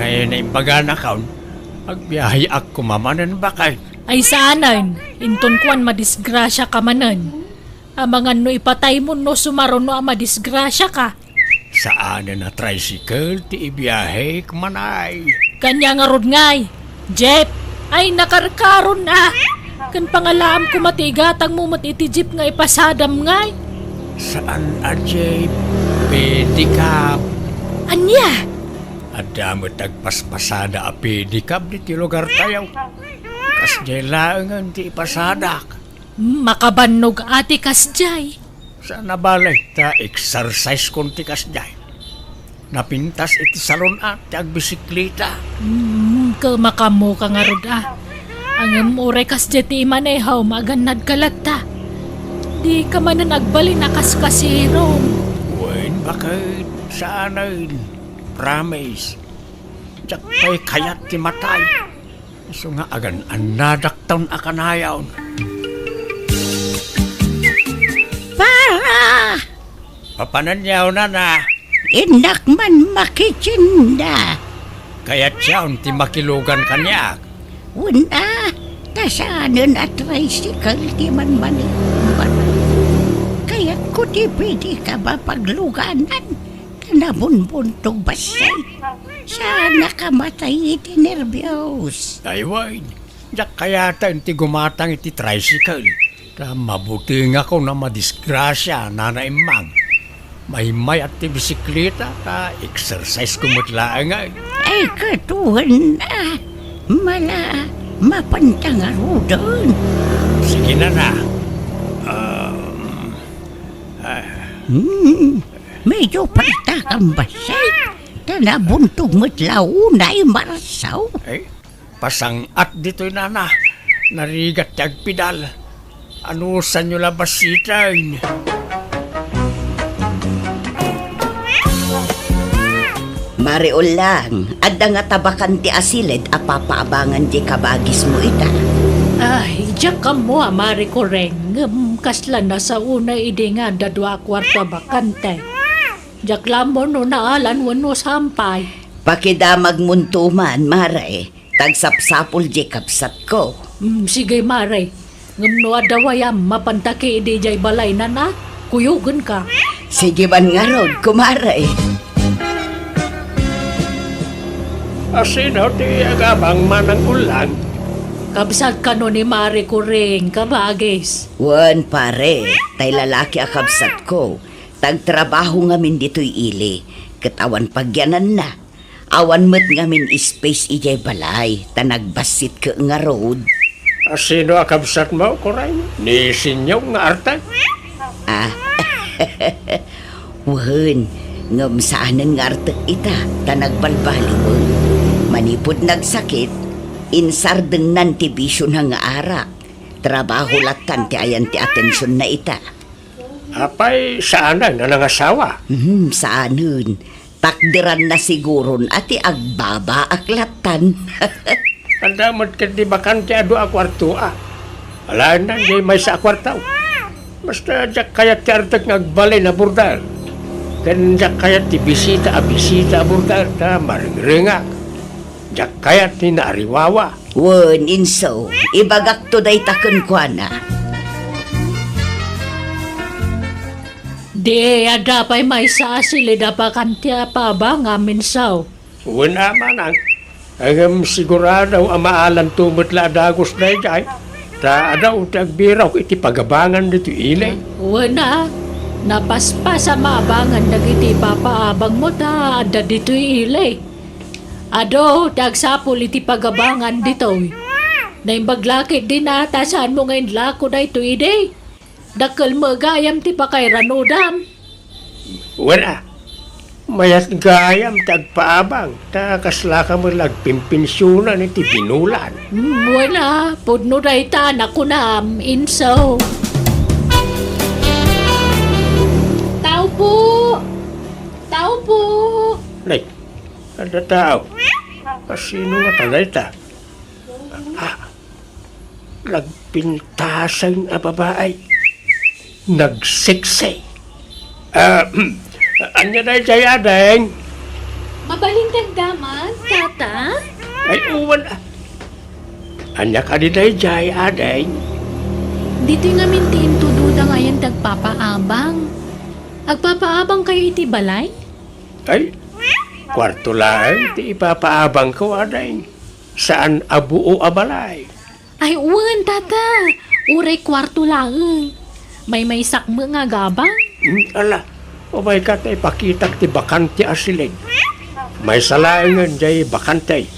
Ngayon na imbagana kaon. Agbiyahe ak kumamanan bakay. Ay saanan, inton kuan madisgrasya ka manan. Amangan no ipatay mo no sumaron no madisgrasya ka. Saan na tricycle ti ibiyahe kumanay. Kanya nga rod ngay. Jeep, ay nakarkaron na. Kan pangalaam ko matigatang mo iti jeep nga ipasadam ngay. Saan ajay pedicab. Anya? Adamot agpaspasada a pedicab di lugar tayo. Kas jailangan ti ipasadak. Makabannog ati kasjay. Sa nabalay ta exercise kon ti kasjay. Napintas iti salon at agbisikleta. Makamo ka nga rod Ang ure kasjay ti imanehaw maganad kalata. Di ka man na nagbali na kaskasiro. Wen bakit saanan? Promise. Diyak pa'y kayat ti matay. So nga agan anadaktaon akanayaw. Para! Papananyaw na. Inak man makitsinda. Kaya't siya ti makilugan kanya. Una, tasanan at tricycle di man maniman. Kaya't ko di pwede ka ba pagluganan? Nabunbuntog basay. Sana kamatay iti nervyos. Ay wait. Diyak kayata ti gumatang iti tricycle. Ta mabuti nga ko na madisgrasya nanaimang. May at ti bisikleta ta exercise kumutlaan nga. Ay katuhan na. Mala mapantangaro Sige na. Medyo partakang basay. Tanabuntog matlaw na marsaw. Ay, pasang at dito'y nana. Narigat ti agpidal. Ano sa nyo labasitain? Mariol lang, adda nga tabakan ti asilid apapaabangan di kabagis mo ita. Ay, diyak ka mo amari ko reng. Kasla na sa una idi nga dadwa kwarta bakante. Diyak lamo no naalan wano sampay. Pakidamag muntuman, Mare. Tagsapsapol di kapsat ko. Sige mare. Ngam no adawayam mapantaki idi jay balay na kuyugan ka. Sige man nga rod, kumare. Asino ti agabang manang ulan? Kabsat ka no ni mare ko ring kabagis. Wan pare, tay lalaki akabsat ko. Tagtrabaho ngamin dito'y ili. Katawan pagyanan na. Awan met ngamin space ijay balay. Tanagbasit ka nga road. Asino akabsat mo, Koray? Ni sinyaw nga artay? Wan, ngam saanan nga artak ita. Tanagbalbaliwon. Manipod nagsakit. Insardeng nantibisyon nga arak. Trabaho latan ti ayan ti atensyon na ita. Apay, saanan na nangasawa? Saanan. Takdiran na siguron ati agbaba aklatan. Tanda mo't kadi bakante ado akwarto Alaan na, di may sa akwartaw. Basta diyak kayat ti artak ngagbalay na burdal. Kan diyak kayat ti bisita a burdal ta maringringak. Diyak kayat ti naariwawa. Wan, inso. Ibagak to day takon kwa na. Di ada pa'y may sa asilid apakantya pa ba ngamin saw. Wala manang. Ang sigurado ang maalan tumot la dagos na ijay. Ta adaw tagbiraw iti pagabangan dito ilay. Wana, napaspa sa maabangan dagiti papaabang mo ta ada dito ilay. Ado, tagsapol iti pagabangan dito. Naimbaglakit din ata saan mo ngayon lako na ito ide. Dakal mo gayam ti pa kay ranodam. Wala. Mayat gayam tagpaabang. Takasla ka mo lagpimpinsyunan iti binulan. Wala, pudno na ita anak ko na inso. Tao po! Tao po! Nay, kada tao. Sino nga tagay ta? Nagpintasang babae. Nagsiksay. Anya na jay adeng? Mabalintang daman, tata? Ay, uwan. Anya ka din ay jay adeng? Dito nga mintiin tududa ngayon tagpapaabang. Agpapaabang kayo iti balay? Ay, kwarto lang, ti ipapaabang ko adeng. Saan abuo abalay? Ay, uwan, tata. Uray kwarto lang. May sakmo nga gabang. Ala, o may kat ay pakitak ti bakante asilid. May salaangan jay bakante.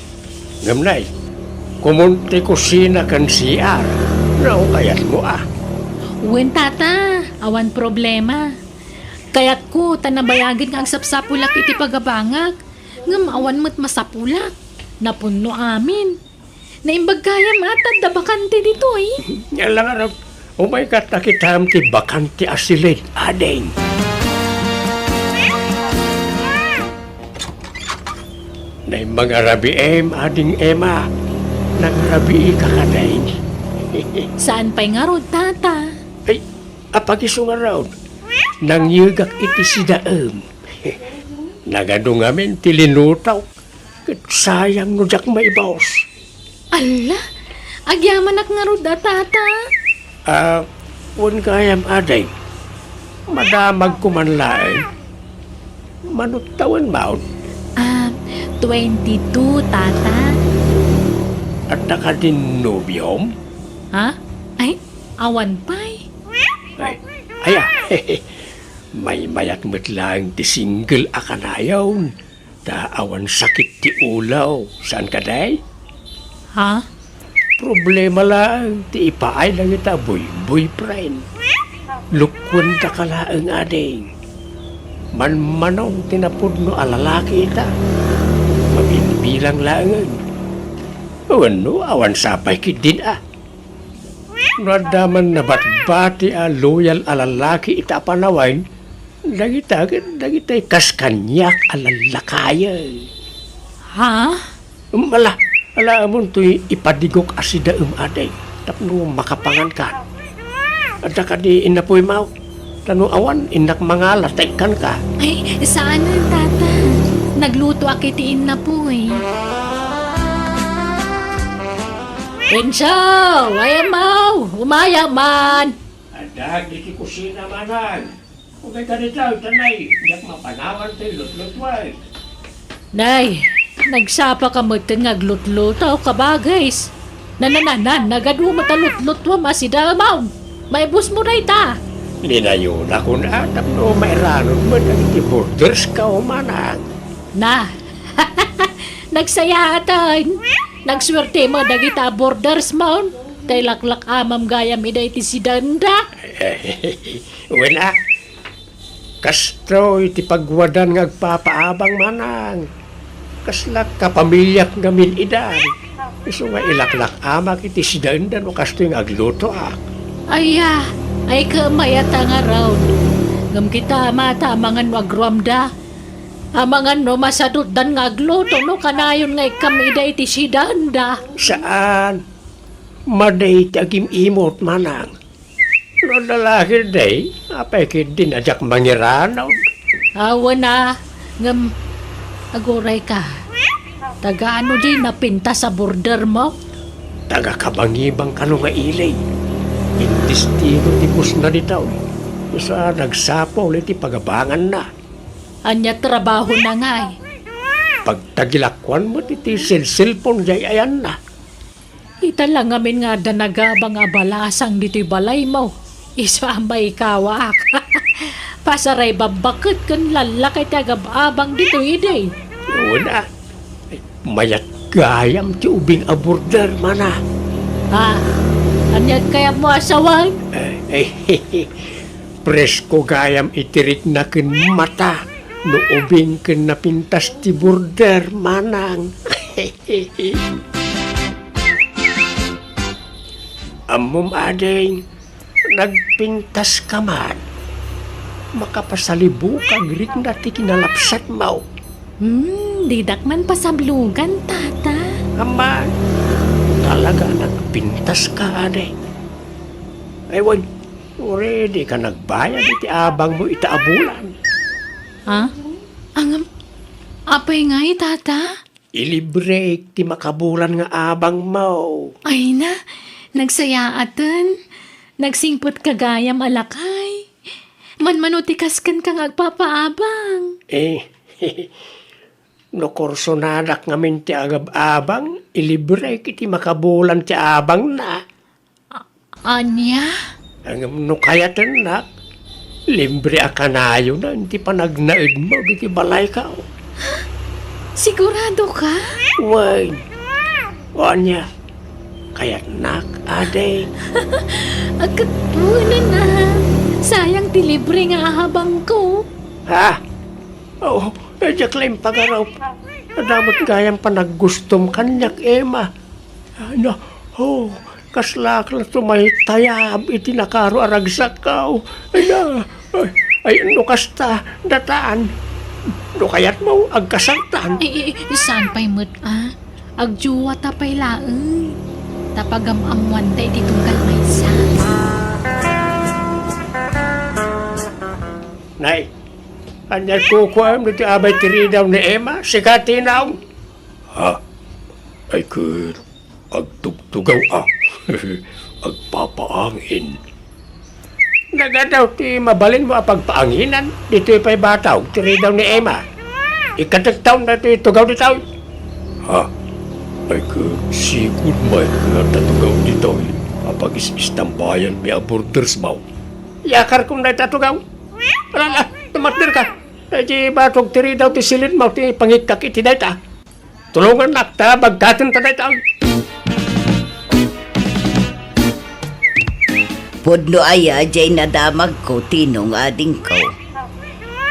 Ngamnay, kumunti kusina kan siyar. Nao kayat mo Uwan, tata. Awan problema. Kaya't ko, tanabayagin nga ang sapsapulak iti pagabangag. Ngam awan mo't masapulak. Napuno amin. Naimbag kaya matad da bakante dito Alang arap, o may kat nakitam ti bakante asilid. Adeng. Nay mga rabi ading ema. Nang rabi ka kadeng. Saan pa'y nga rod, tata? Ay, apagiso nga raw. Nang yugak iti si daem. Nagado ngamin tilinutaw. Kat sayang no jak may baos. Ala, agyaman ak nga rod, tata. Wan kayam aday. Madamag kumanlain. Manutawan maun. 22, tata. At naka din nobyom. Ha? Ay, awan pa'y. Ay, may mayat mo't lang ti single akanayaw. Awan sakit ti ulaw. Saan ka day? Ha? Problema lang, ti ipaay lang ita boyfriend. Lukwan ta ka laang ading. Manmanong tinapod no alalaki ita. Mabinbilang laangan. Ano, awan sapay kit din Nadaman na batbati loyal alalaki ita panawain. Dagitay kaskanyak alalakaya. Ha? Ala amon to'y ipadigok asida aday. Tapno makapangan ka. At ka di inapoy mau. Tano awan, inak mga latekan ka. Ay, saan na, tata? Nagluto akitiin na po Enso! Ayaw! Umaya man! Adag, di ki kusina manan. Kung may ganitaw, tanay. Yak mapanawan tayo, lutlutwal. Nay, nagsapa ka mo ngaglut-lutaw ka ba, guys? Nagadu matalut-lutwa masidamaw. May bus mo na ita. Linayo na kung atap no may ranon mo naging borders ka o manang. Na, nagsayatan. Nagswerte mo dagita borders mo. Tay laklak amam gayam ida iti si Danda. Wala. Kastro iti pagwadan ngagpapaabang manang. Kaslak kapamilyak ngamin idan. Iso nga ilaklak amak iti si Danda no kasto yung agluto Aya, ay kamayata nga raw. Ngam kita mata mangan wagramda. Amangan no masadot dan ngagluto no kanayon nga ikamida iti si Danda. Saan? Maday tagim imot manang. No lalaki day, apay din ajak mangiranaw. Awa na, ngam aguray ka. Taga-ano di napinta sa border mo? Taga kabangibang kano nga ilay. Intestino tipos na ditaw. Isa nagsapaw iti pagabangan na. Anya trabaho na nga Pagtagilakwan mo iti cellphone jay ayan na. Ita lang amin nga danagabang abalasang dito'y balay mo. Isa may kawak. Pasaray babakit kan lalakay tagababang dito'y day. Wala. Mayat gayam ti ubing aborder mana. Ha? Anyag kaya mo asawan? Presko gayam itirik na kin mata. No ubing kin napintas ti border, manang. Amom adeng, nagpintas ka man. Makapasalibukag rik na ti kinalapsat mo. Didak man pasablugan, tata. Aman, talaga nagpintas ka, adeng. Ewan, already ka nagbayad iti abang mo itaabulan. Ha? Apay nga tata? Ilibre ti makabulan nga abang mo. Ay na, nagsayaatan. Nagsingpot kagayam alakay. Manmanutikas kan kang agpapaabang. No korsonadak ngamin ti agab-abang, ilibre kiti makabulan ti abang na. Anya? Ang no kayatan nak, libre akanayo na, hindi pa nagnaid mo, kiti balay ka. Sigurado ka? Wag, o niya, kaya't nak, ade. Agkatuna na. Sayang ti libre nga ahabang ko. Ha? Oo, Jacqueline pagaraw. Nadamot kayang panagustom kanyak, Emma. Ano, kaslak na tumaytayab iti nakaro aragsak kao. Ay, ano kasta, dataan. No kayat mo, agkasartan. Saan pa'y mo't agjuwa tapay laeng. Tapagamamuan tayo ditong kalmaysa. Nay, anyag kukuam nito abay tiri daw ni Emma, sikati na. Ha? Ay kur, agtugtugaw agpapaangin. Nagadaw ti mabalin mo apagpaanginan, dito'y pa'y bataw, tiri daw ni Emma. Ikatagtaw na ito'y tugaw di tao. Ha? Ay kur, sigud may natatugaw dito'y apag istambayan mi aborders mo. Yakar kong natatugaw. Alala, tumatdir ka. Di batog tiri daw ti silid mo, ti pangikak iti dayta. Tulungan nakta, bagkatin ta dayta. Pudno aya, jay nadamag ko, tinong ading ko.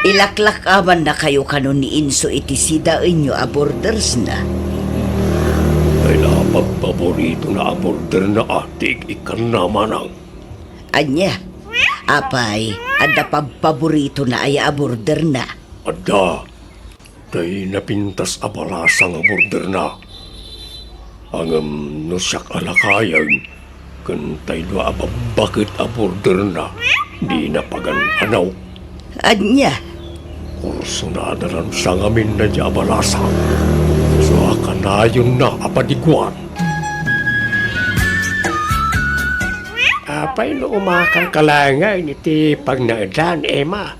Ilaklak aman na kayo kanon ni Inso iti sida inyo aborders na. Ay lapag paborito na aborder na atig ikan naman ang. Anya, apay, ada paborito na ay aborder na. Ada, day napintas abalasang aborder na. Angam no siyak alakayan, kan tayo ababakit aborder na, di napagan anaw. Anya, Kurso na adalan sa ngamin na di abalasang. So akanayon na apadiguan. Apay no umakang kalangay iti pagnaadan, Emma.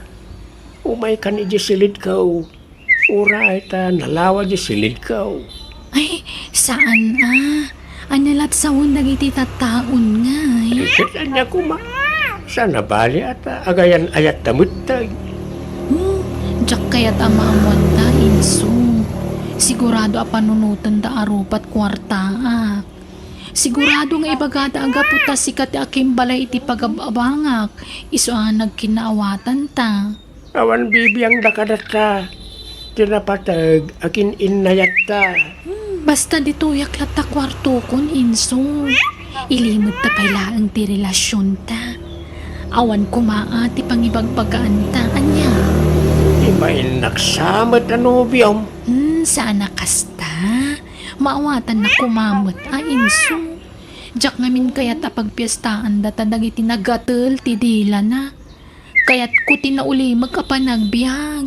Umay ka ni Jisilid kaw. Uray ta nalawa Jisilid kaw. Ay, saan Anyalat sa undag iti tataon nga Ikitan niya kuma. Sana bali at agayan ayat tamut tayo. Diyak kaya't amamon ta, Inso. Sigurado panunutan da arupat kwarta. Sigurado nga ibagada aga puta sikat aking balay iti pagababangak. Iso nagkinaawatan ta. Awan bibiyang dakadata. Tinapatag akin inayat ta. Basta dito yaklat ta kwarto kon, Inso. Ilimot ta pala ang ti relasyon ta. Awan kumaa ti pangibagpagaan ta, anya. Ibayin naksamat na nobyom. Sana kasta. Maawatan na kumamot, Inso. Diyak ngamin kaya't apagpiestaan data dagiti nagatel ti dila na. Kaya't kuti na uli magkapanagbiag.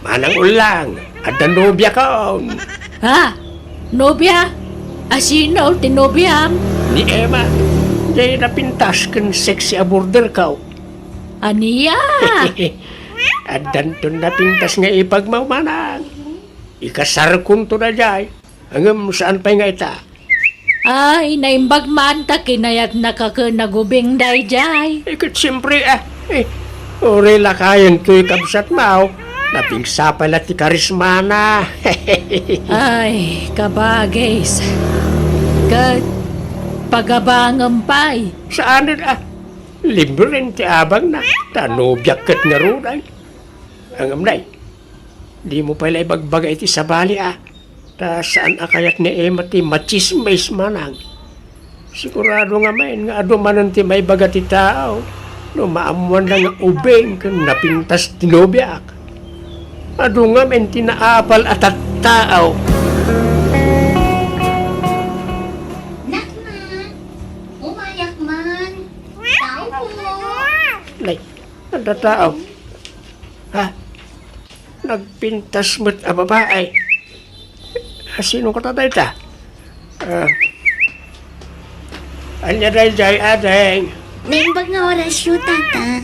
Manang ulang, at ang nobya ka. Ha? Nobya? Asino ti nobya? Ni Emma, jay napintas kan sexy aborder ka. Aniya? At danton napintas nga ipagmamanang. Ikasar kun to na jay. Hanggang saan pa nga ita? Ay, naimbag man ta kinayat nakakanagubing day jay. Ikot siyempre ore lakayan to'y kabsat mao. Napingsa pala ti karismana. Ay, kabagis. Pagabangampay. Saan na? Limbrin ti abang na. Tanobyak kat nga runay. Ang amnay, di mo pala ibagbagay ti sabali Ta saan akayat ni Emma ti machismis manang. Sigurado nga main nga ado manan ti may baga ti tao. No maamuan na nga ubeng kan napintas tinobyak. Ado nga men tinaapal at tao. Nakman, umayak man. Tao po. Nay, ang tao. Ha? Nagpintas mo't babae. Sino ka tatay ta? Anya dahil adeng. Naimbag nga oras yun, tata.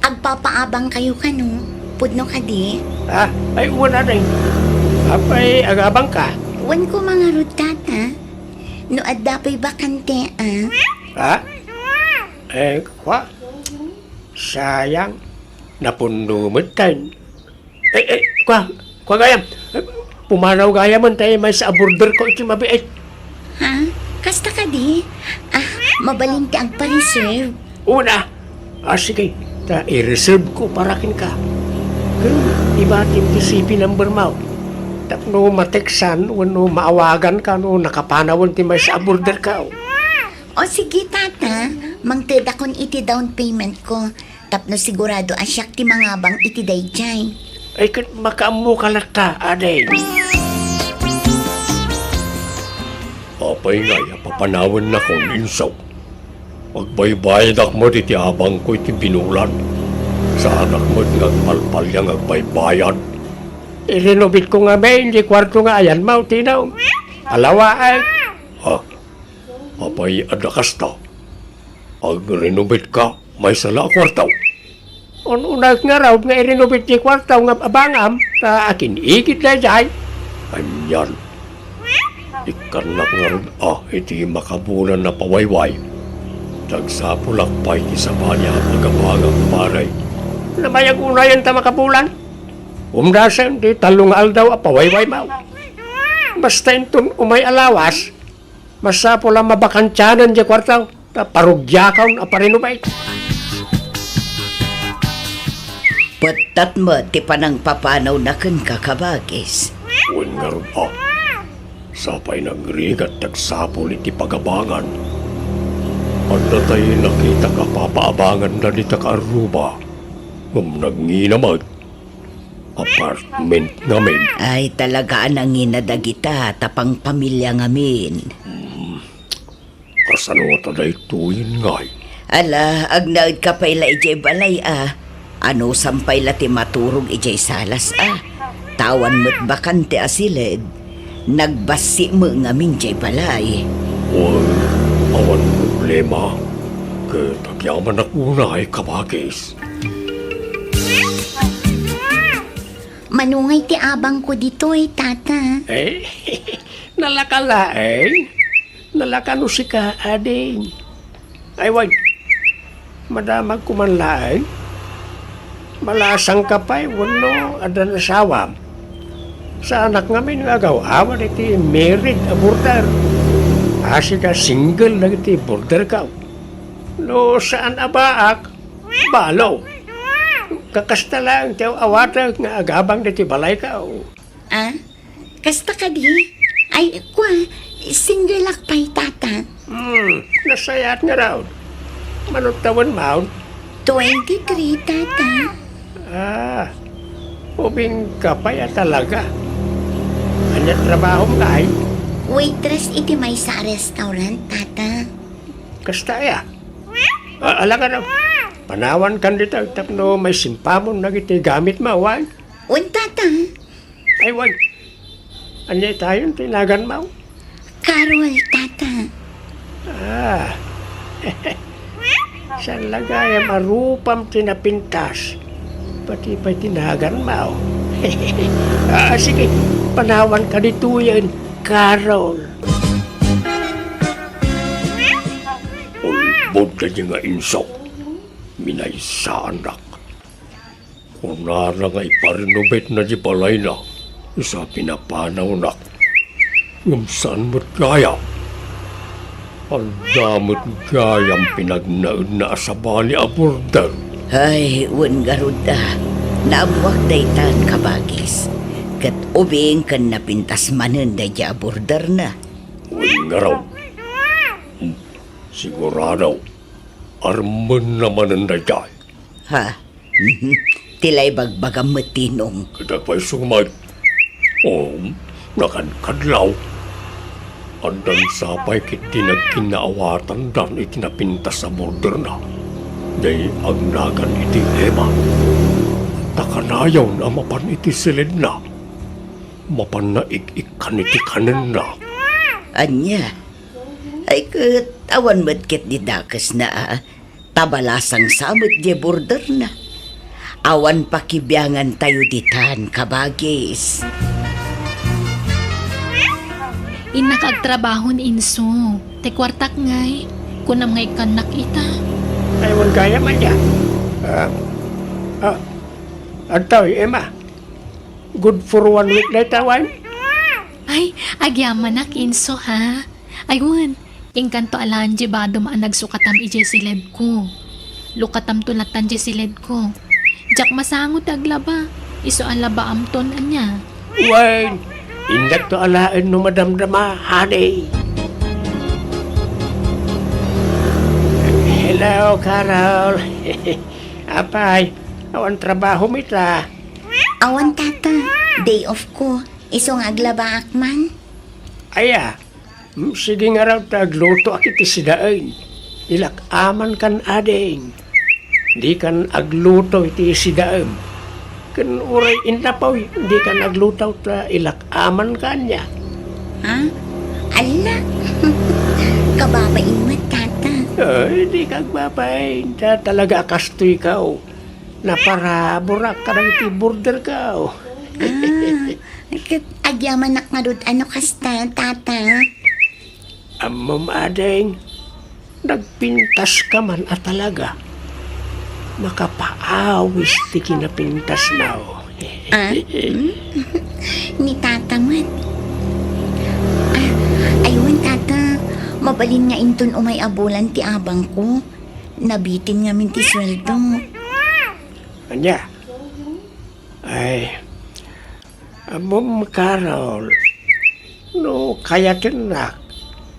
Agpapaabang kayo kanu. Pudno ka di. Ha? Ay, una adeng. Apay, agabang ka. Wan ko mga rod, tata. No adapay bakante, Ha? Kwa? Sayang. Napunumod tayo. Kwa gayam. Pumanaw gayam man tayo may sa border ko iti mabiit. Ha? Kasta ka di? Mabaling ti agpa-reserve. Una. Sige. I-reserve ko para kin ka. Kung ibatim ti sipi number mo. Tapno mateksan, wano maawagan ka, no nakapanawan ti may sa border ka. O sige, tata. Mangteda kon iti down payment ko. Tapno sigurado asyak ti mangabang iti dayjay. Ay, kat makaamu ka lata, aday. Apay nga, papanawan na kong insaw. Magbaybayad ako mo iti abang ko iti binulan. Sa anak mo ngagpalpal yang agbaybayan. I-renovate ko nga may, hindi kwarto nga ayan mo, tinaw. Alawa ay. Ha? Apay adakas ta. Ag-renovate ka, may sala kwartaw. Unag nga raw nga i-renovate ti kwartaw nga abangam, ta akin ikit na dyan. Anyan. Ikanak nga rin, iti makabulan na pawayway. Tagsapulak pa iti sa banya pagabangang paray. Namayag unayan ta makabulan? Umdasan, di talong aldaw pawayway mau. Basta intun umay alawas, masapo lang mabakantyanan di kwartaw, ta parugyakaw na parinubay. Patat mo, ti panang papanaw na kan kakabagis. Uwan nga rin sapay nagrigat tagsapol iti pagabangan. At natay nakita ka papaabangan na di Aruba. Nagnginamag. Apartment ngamin. Ay talagaan ang inadagita tapang pamilya ngamin. Kasano taday tuyin ngay. Ala, agnaud ka pa ila ijay balay Ano sampay la ti maturog ijay salas Tawan mo't bakante asilid. Nagbasi mo ngamin jay balay. Uy, awan problema. Katagyaman ako na ay kabagis. Manungay ti abang ko dito tata. Nalakalaeng. Nalakano si ka, ading. Ay, wag. Madamag kumanlaeng. Malasang kapay, wano, adan asawam. Sa anak ngamin nga awan iti married a border. Asi ka single na iti border ka. No, saan abaak? Balaw. Kakasta lang tiyaw awatag nga agabang diti balay ka. Kasta ka di? Ay, kwa, single lakpay tata. Nasayat nga raw. Manutawan maun. 23 tata. Ubing kapay talaga. Ano trabaho mo ay? Waitress iti may sa restaurant tata. Kasta ya. Alam ka na. Panawan kan dito. Tapno may simpamon na iti gamit mo, wag? Tata. Ay, wag. Anya tayo tinagan mo? Carol tata. San lagay marupam tinapintas. Pati pa tinagan mo. Sige, panawan ka dito yan, Carol. Ulbod ka niya nga insok. Minaysaan rak. Una na nga iparenovate na di balay na. Sa pinapanaw na. Yung saan mo't gaya. Ang damot gayang pinagnaud na sa bali aborder. Ay, wan garuda. Naamuak daytan kabagis. Kat ubing kan napintas manen da ja border na. Uy nga raw. Sigurado. Arman naman ang dayay. Ha? Tilay bagbagam matinong. Kada pa'y sumay. Nakankadlaw. Andan sapay kit nagkinaawatan dan itinapintas sa border na. Day agnagan iti Ema. Takanayaw na mapan iti silid na. Mapan na ik-ikan iti kanin na. Anya? Ay katawan matkit di dakas na tabalasang samot di border na. Awan pakibiyangan tayo ditan kabagis. Inakagtrabaho ni Inso. Te kwartak ngay. Kunam ngay kanak ita. Aywan kaya man yan. Antoy, Emma. Good for 1 week na tawan. Ay, agyaman nak Inso ha. Ayun, ingkanto alaan di ba dumaan nagsukatam ije silid ko. Lukatam tulatan di silid ko. Jak masangot aglaba. Iso alaba amton anya. Wayne, indak to alaan no madamdama, honey. Hello, Carol. Apay, awan trabaho mita. Awan tata, day off ko. Isong aglaba akman. Aya, sige nga raw tagluto akiti sidain. Ilak aman kan ading. Di kan agluto iti sidain. Kan uray intapaw, di kan agluto ta ilak aman kanya. Ha? Ala? Kababain mo tata. Ay, di kagbabain. Talaga kastoy ka o. Na para burak ka ng iti border ka o. Agyaman nak nga doon ano kasta tata. Amam ading, nagpintas ka man at talaga. Makapaawis ti kinapintas na o. Ni tata man. Ayun tata, mabalin nga inton umay abulan ti abang ko. Nabitin nga min ti sweldo. Anya? Ay, amam Carol, no kaya tinak,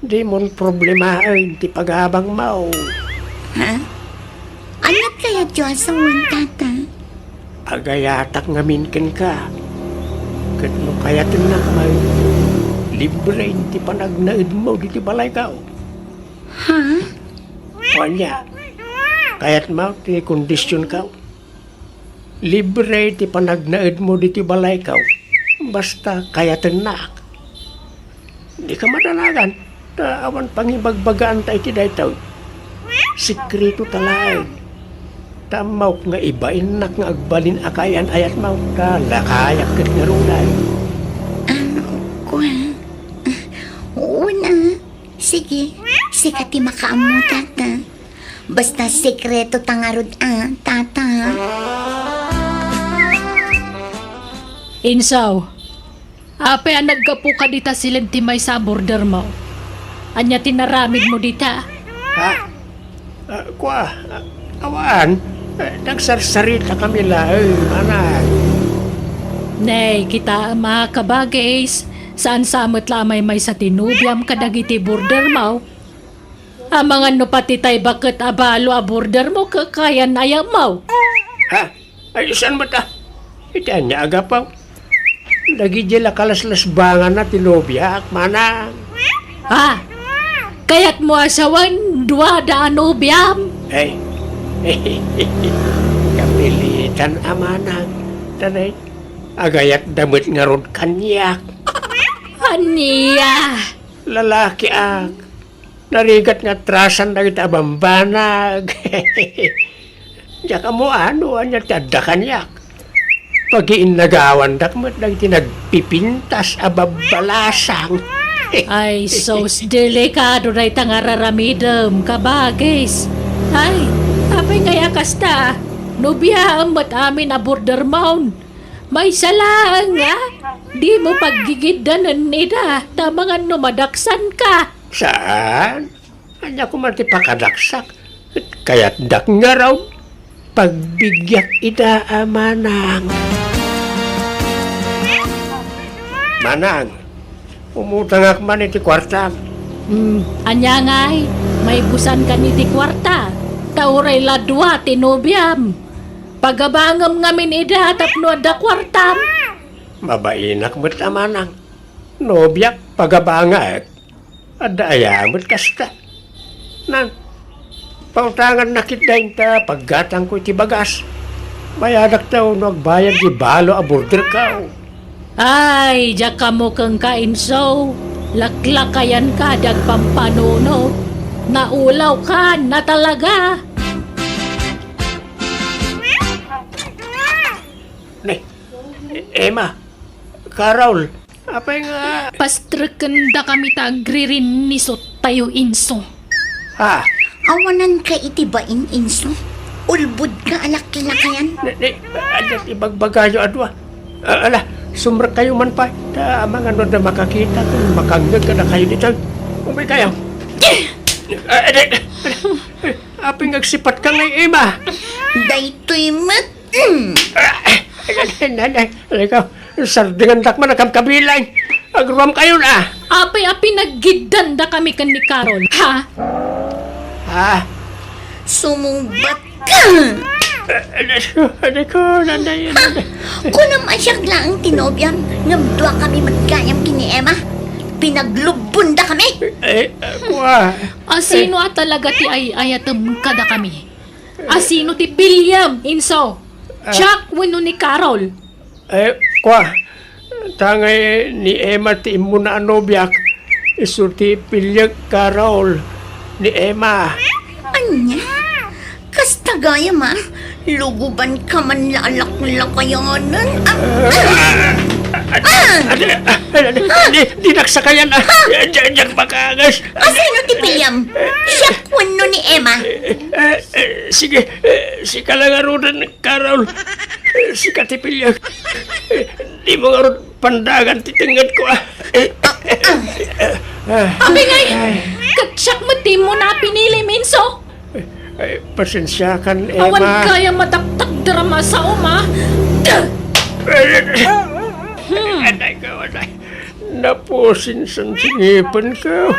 di mon problemain ti pag-abang mao. Ha? Anat kaya Joshua tata? Agayatak nga minken ka. Kat no kaya tinak may libre ti panagnaid mo di ti balay ka. Ha? Anya, kaya't mo ti kondisyon ka. Libre ti panagnaid mo di ti balay ka. Basta kaya tinak. Di ka madalagan. Awan pangibagbagaan tayo ti daytaw. Sikrito talay. Tamaw nga ibain nak nga agbalin akayan ayat mau ka lakayak ket nga runay. Kuha. Oo na. Sige. Sikati makaamu tata. Basta sekreto tangarod tata. Insaw, ape ang nagkapu ka dita silid ti may sa border mo. Anya tinaramid mo dita. Ha? Kwa, awan. Nagsarsarita kami la, manay. Nay, kita mga kabagays, saan samot lamay may sa tinubyam kadagiti border mo. Ang mga nupatitay bakit abalo a border mo kakayan ayam mo. Ha? Ay, saan ba ta? Ita niya agapaw. Lagi dila kalaslas bangan na tinobya, manang. Ha? Kaya't mo asawan dua daan ubyam. Ay, kapilitan amanang. Tanay, agayat damit nga rod kanyak. Aniya. Lalaki ak. Narigat nga trasan na kita bambanag. Diya ka mo ano, anya tada kanyak. Pag-iinagawan dakmat na tinagpipintas ababalasang. Ay, sos delikado na itang araramidam kabagis. Ay, apay kaya kasta. Nobya amat amin a border mound. May salang nga. Di mo paggigidanan nila. Tamangan no madaksan ka. Saan? Anya ko man ti pakadaksak. Kaya't dak nga raw. Pagbigyak ida Manang. Manang, umutang ak man iti kwarta. Anya ngay, may busan ka ni ti kwarta. Tauray ladwa tinobyam. Pagabangam ngamin ida tapno da kwartam. Mabainak mo't Manang. Nobyak pagabangak. Adaya mo't kasta. Nan, pautangan nakit dahin ta paggatang ko iti bagas. Mayadak tayo nagbayad di balo a border ka. Ay, jaka mo kang kainso. Laklakayan ka dagpampanuno. Naulaw ka na talaga. Ne, Emma, Carol, apay nga, Pastrekenda kami tagririn ni tayo inso. ha? Awanan ka itibain, Inso. Ulbud ka alaklakayan. Adat ibagbagayo adwa. Ala, sumrak kayo man pa. Mga ano na makakita ko, makanggag ka na kayo dito. Umay kayo. Aping agsipat ka ngay, Emma. Daytoy mat. Ikaw, sardingan takman na kamkabilay. Agruam kayo na. Apay-api naggidanda kami kan ni Carol. Ha? Ha? Sumumbat ka. Ano ko, nanay. Kung naman siya lang tinobyam, ngamdwa kami magkayam kini Emma. Pinaglubunda kami. Kuha. Asino at talaga ti ay ayatem kada kami? Asino ti William inso? Chuck wino ni Carol. Kuha. Tangay ni Emma ti imuna anobyak. Isurti pilyag Carol ni Emma. Anya? Kasta gaya ma, luguban ka man lalak-lakayanan. Di nagsakayan ah. Diyan makagas. Asino ti William? Siya kwano ni Emma. Sige, si kalangarunan Carol. Si katipilyag. Di mo nga ron pandagan titingad ko ah. Abi ngay, katsak mo ti mo na pinili minso. Pasensya kan, Awan Emma. kaya mataktak drama sa uma. Anay ka, anay. Napusin sa singipan ka.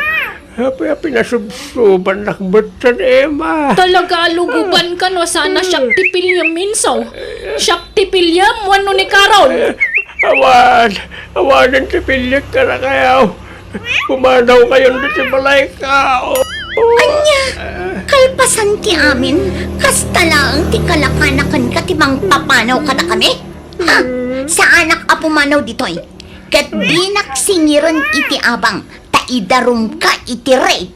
Hapi-hapi na subsuban nakbatan, Emma. Talaga luguban ka no sana siya ti William minso. Siya ti William wano ni Carol. Awanan si pilyag ka na kayaw. Pumanaw kayo na si balay ka. Anya, kalpasan ti amin, kasta lang ti kalakanakan ka ti mang papanaw kada kami. Ha? Sa anak a pumanaw ditoy. Kat binak singiran iti abang, taidarum ka iti rey.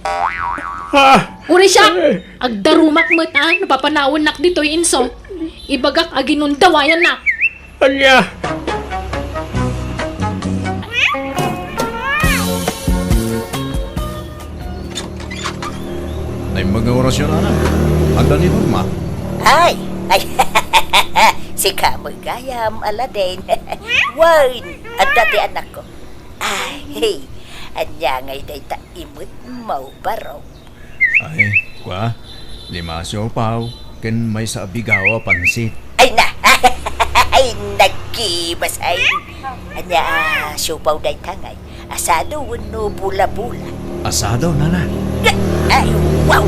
Ha? Uri siya, agdarumak mo't napapanawon nak dito inso. Ibagak aginundawayan na. Anya? Ay mga orasyon na. Handa ni Norma. Ay! Si Kamoy Gayam, Aladdin. Wine! At dati anak ko. Ay! Anya ngay day ta imut mau baraw. Ay, kwa. Lima siopaw. Ken may sa abigaw pansit. Ay na! Ay, nagkibasay. Anya, siupaw day tangay. Asado wano bula-bula. Asado na na. Ay, wow!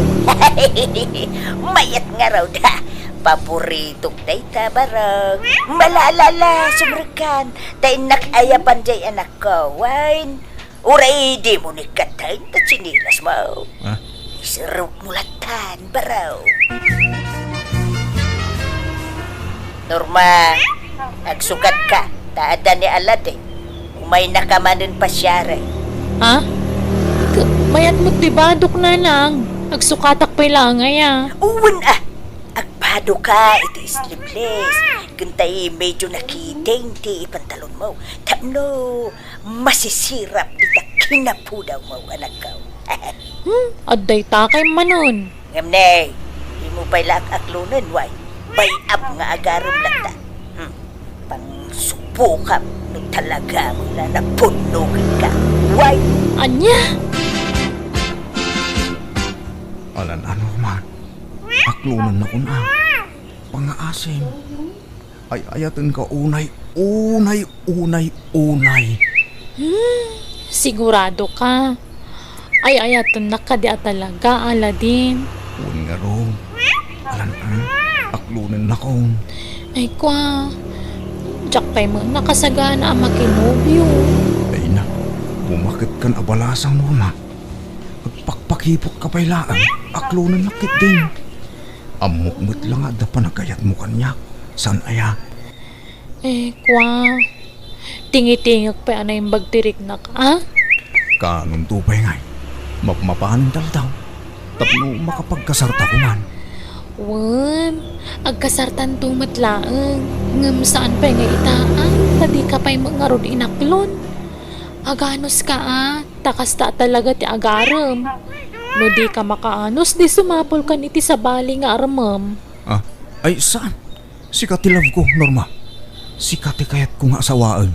Mayat nga raw da. Paboritong day ta barang. Malalala, sumrekan. Day nakayapan day anak ko. Wine. Uray, di mo ni katay na sinilas mo. Ha? Isarap mulatan, baraw. Norma, agsukat ka. Taada ni Aladdin. Umay nakamanin pa siya rin. Ha? Mayat mo't dibadok na lang. Agsukatak pa lang ngaya. Uwan ah! Agpado ka, ito sleeveless. Kuntay medyo nakiting ti pantalon mo. Tapno, masisirap ita kinapudaw mo, anak ko. Aday takay manon. Ngamne, di mo pa ilak aklunan, why? bayab nga agarom lata. Pang subukam no talaga mo na napunugan ka. Why? Anya? Alan ano man. Aklunan na ko na. Pangaasim. Ay ayatan ka unay. Sigurado ka. Ay ayaton na ka di talaga, Aladin. Un nga ro. Alan aklunan na ko. Ay kwa. Jack pa'y mo nakasagana ang makinobyo. Ay na. Bumakit kan abalasang mo na. Agpakpakipot ka pa'y laan. Aklunan nakit din. Amukmut lang ada pa nagayat mo kanya. San aya? Kwa. Tingi-tingak pa ana yung bagtirik na ka, ah? Kanon tupay ngay. Mapmapanin taldaw. Tapno makapagkasarta ko man. Wan, agkasartan tumatlaang. Ngam saan pa nga itaan? Tadi ka pa'y mga rod inaklon. Aganos ka, ah? Takas ta talaga ti agaram. No di ka makaanos, di sumapol ka niti sa bali nga aramam. Ah, ay saan? Sikatilav ko, Norma. Sikati kayat ko nga asawaan.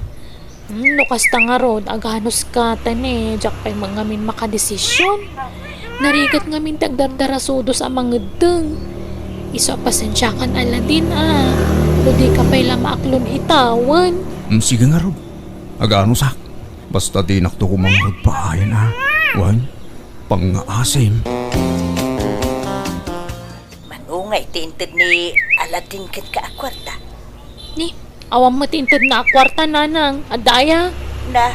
No kasta nga rod, aganos ka tane, jak pa'y mga min makadesisyon. Narigat nga min tagdardarasudo sa mga deng. Iso pasensya kan Aladin, ah. No di ka pa'y lamaaklon itawan. Sige nga, Rob. Agaano sak. Basta di nakto ko manghod pa ayan, ah. Wan, pang-aasim. Manungay tinted ni Aladin ken ka akwarta. Ni, awam mo tintad na kwarta nanang, adaya. Na,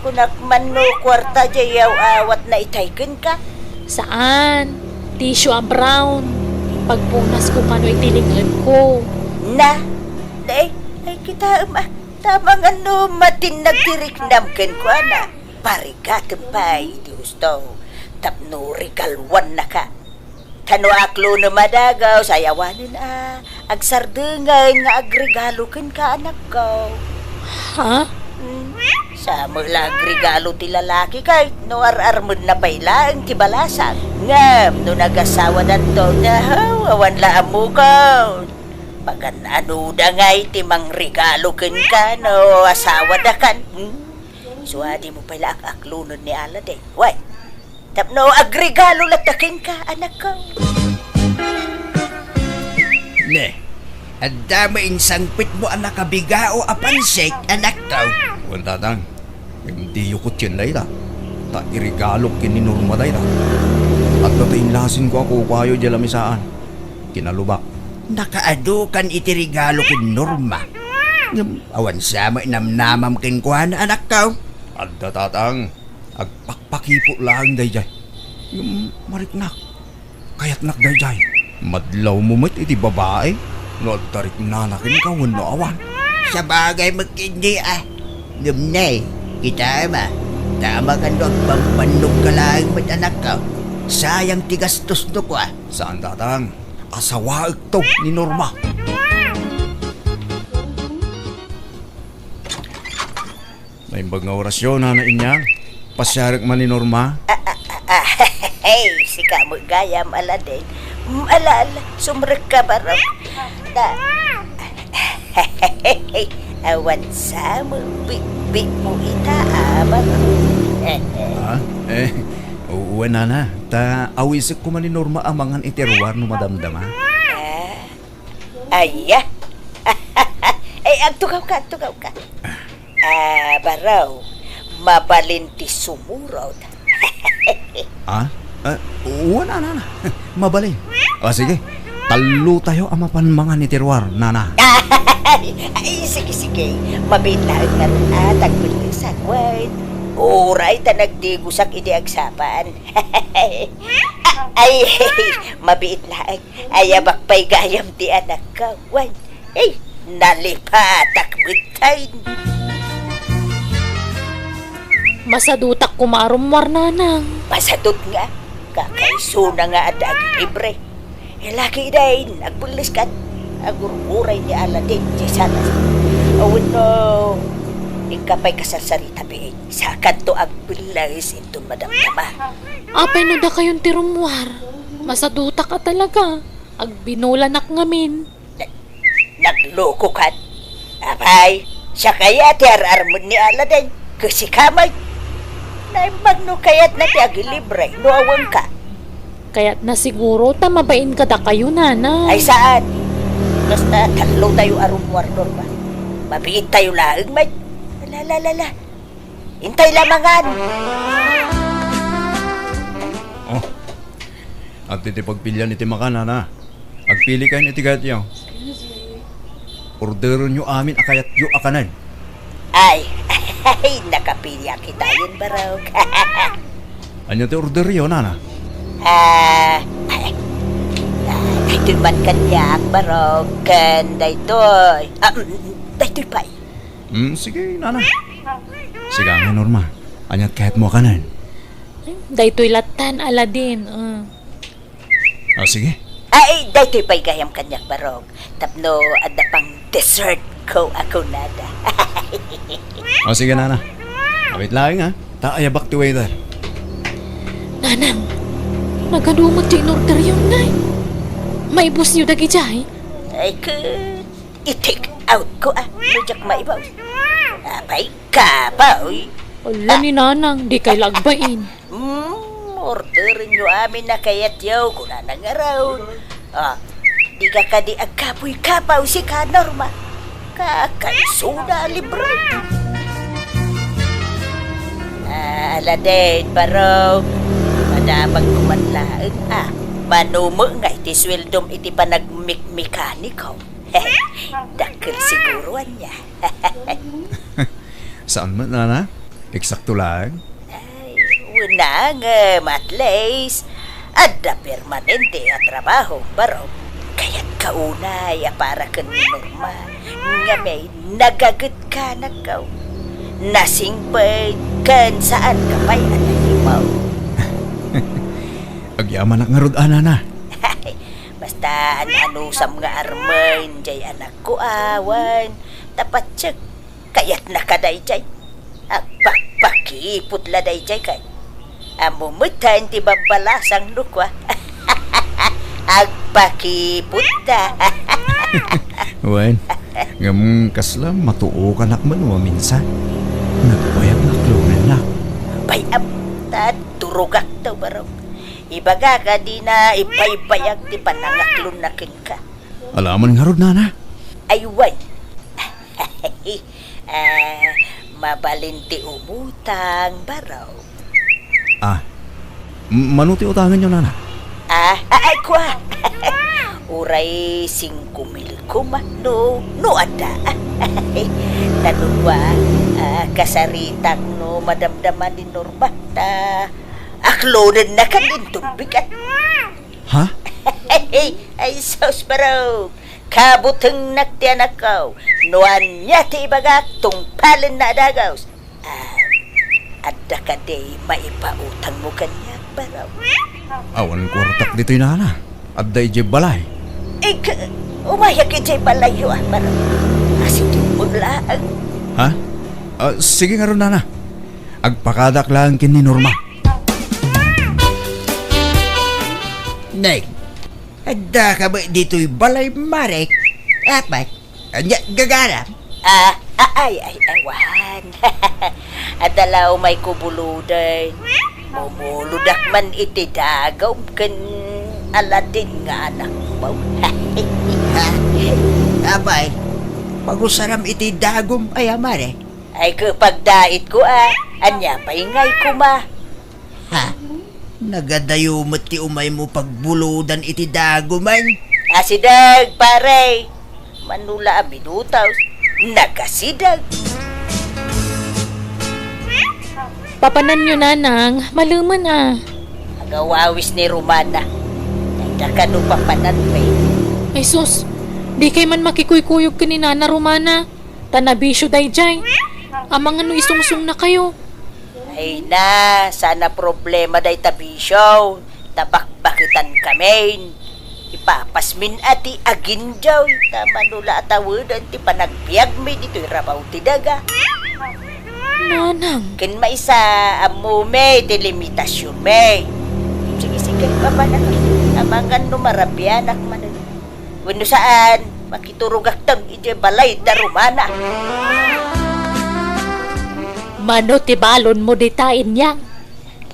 kunak man no kwarta jayaw awat na itayken ka. Saan? Tissue a brown. Pagpunas ko kano itilingan ko. Na, ay kita tamang ano matin nagtiriknam ken ko ana. Parigatem pa iti gusto. Tapno rigalwan na ka. Kano aklo na madagaw sayawanin agsardengan nga agregalo ken ka anak ko. Ha? Sa mula agregalo ti lalaki kay no ararmod na pailaan ti balasan. Ngam no nagasawa na to na awan laam mo ka. Pagan ano da ngay ti mang regalo ken ka no asawa da kan. Suadi mo pala ang aklunon ni Aladin. Why? Tapno agregalo latakin ka anak ko. Ne, at damain sangpit mo ang nakabigao apansik anak ko. Wan tatang, hindi yukot yun na ita. Ta irigalog kin ni Norma da ita. At natainlasin ko ako kayo dyan lamisaan. Kinalubak. Nakaadukan iti regalo kin Norma. Awan sama inamnamam kin kuhan anak ko. Adda tatang, agpakpakipo lang dayjay. Yung mariknak, kayat nak dayjay. Madlaw mo met iti babae, no tarik nanakin ka no awan. Sa bagay magkindi Numnay, kita ba? Tama ka doon pampannog ka lang mat anak ko. Sayang tigastos no ko Saan tatang? Asawaag to ni Norma. May imbag nga orasyon na inyang. Pasyarak man ni Norma. Hey, si kamu gayam Aladin. Alala, sumrek ka barang. Na, awan sa mo, bit mo ita barang. Ha? Uwan na. Ta awisik ko man ni Norma amangan iterwar no madamdama. Aya. Ay, agtugaw ka. Baraw, mabalinti sumuraw. Ha? Uwan na. Mabalin. Sige. Talo tayo amapan mga ni Terwar, nana. Ay, sige. Mabitlaan na rin agbilisan. Wait. Oray ta nagdigusak iti agsapan. Ay, mabiit laang. Ayabak pa'y gayam ti anak ka. Wait. Ay, nalipatak bitay. Masadutak kumarumwar nanang. Pasadot nga. Kakaiso na nga adag libre. Laki dahin, agbulis ka. Agururay ni Aladin, Jesanas. Oh no. Ikapay kasarsarita bihin. Sa kanto agbulis ito madamdama. Apay na da kayong tirumwar. Masadutak ka talaga. Agbinulanak ngamin. nagloko ka. Apay, siya kaya ti ararmon ni Aladdin. Kasi kamay. Naimbag no kaya't na ti agilibre, no awang ka. Kaya't na siguro tamabain ka da kayo, nanay. Ay saan? Basta talo tayo arumwar Norma. Mabiit tayo laang may. Lalalala. Intay lamangan. Oh. At iti pagpilyan iti makanan na. Agpili kayo iti gayat yaw. Orderon nyo amin akayat yu akanan. Ay, nakapilya kita yun, Barok. Anya ti order yun, nana? Daytoy man kanyak, Barok. Kan daytoy. Daytoy pa. Sige, nana. Sige nga, Norma. Anyat kahit mo kanan. Daytoy latan, Aladdin. Sige. Ay, daytoy pa'y gayam kanyak, Barok. Tapno, ada pang dessert ko ako nada. Sige, nana. Wait lang, ha? Taayabak ti waiter. Nanang, nagadumot ti in-order yun, nay. Maibos niyo dagi jay. Ay, i-take out ko, Lujak maibaw. Apay ka pa, uy. Wala ni nanang, di kay lagbain. Orderin nyo amin na kayat yaw kung nanang araw. Di ka di agkapoy-kapaw si ka, Norma. Kakansuda libre. Aladdin, Barok. Madamag kumanlaan, manumo nga iti sweldom iti panagmik-mekaniko. Dakil siguruan niya. Saan man, nana? Eksakto lang. Una nga, matlays. Adda permanente a trabaho, Barok. Kaya't kaunay para kan Norma. Nga may nagagat ka na kaw. Nasingpay kan saan ka pa'y ananimaw. Agyaman ak nga rod, nana. Basta anusam nga armain, jay anak ko awan. Tapat siya. Kaya't nakaday jay. Pakipot laday jay kay. Amumutan ti babalasang lukwa. Agpakipot ta. Wan, ngam kasla matuo ka nakman mo minsan. Nagbayag na klunan na. Bayam, turugak daw, Barok. Ibaga ka di na ipaybayag ti panangaklon na ka. Alaman nga rod, nana. Aywan. Mabalinti umutang, Barok. Manuti utangan nyo, nana. Ay kwa. Uray 5,000 kuma. No ada. Tanungwa, kasaritang no madamdaman ni Norma. Aklonan na ka din tumbigat. Ha? Ay sos Barok. Kabuteng naktiyan akaw. Nuan niya ti ibagak tungpalin na adagaws. Adda ka day maipautang mo kanya, Barok. Awan kwartak dito'y nana. At day je balay. Umayak ijay palayo, Barok. Asin din mo lang. Ha? Sige nga ron, nana. Agpakadak lang kin ni Norma. Nay, adda ka ba dito'y balay marek? Apay, anya gagara? Ay, awan. Adalaw may kubuludan. Mumuludak man iti dagaw kan Aladdin nga anak mo. Ha? Apay, pagusaram iti dagom ay amare. Ay kapag dait ko anya paingay ko ma. Ha? Nagadayumot ti umay mo pagbuludan iti dagoman. Asidag pare. Manula abinutaw. Nagasidag. Papanan nyo, nanang. Maluman Agawawis ni Romana. Nagdakano papanan pa Ay sus, di kay man makikuykuyog ka ni Nana Romana. Tanabisyo day jay. Amang ano isungsung na kayo. Ay na, sana problema day tabisyo. Tabakbakitan kami. Ipapasmin ati agin jaw. Tamanula atawadan ti panagbiag mi dito'y rabaw ti daga. Nanang, Kin maisa amu me ti limitasyon me. Sige pa ba na amangan no marabianak man. Wano saan, makiturugak tang ije balay da rumana. Mano ti balon mo ditain yang?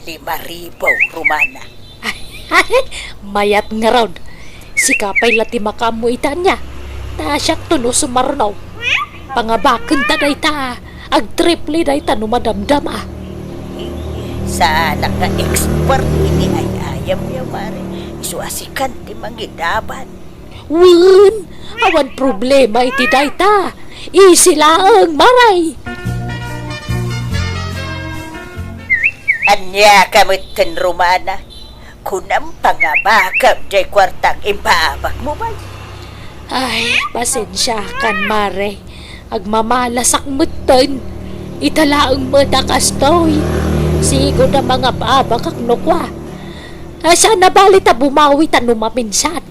5,000 rumana. Mayat nga raw. Si kapay lati makamu itan niya. Ta siyak tuno sumarnaw. Pangabaken ta day ta. Ag triple day ta numadamdam ah. Sana ka expert ini ay ayam ya mare. Isuasikan ti mangidaban. Wen, awan problema iti day ta. Isilaang maray. Anya kamiten rumana. Kunam pangabakam jay kwartang impaabak mo ba? Ay, pasensya kan mare. Agmamalasak mutten. Italaang madakas toy. Sigo na mga paabak aknokwa. Asa na bali ta bumawi ta numaminsan.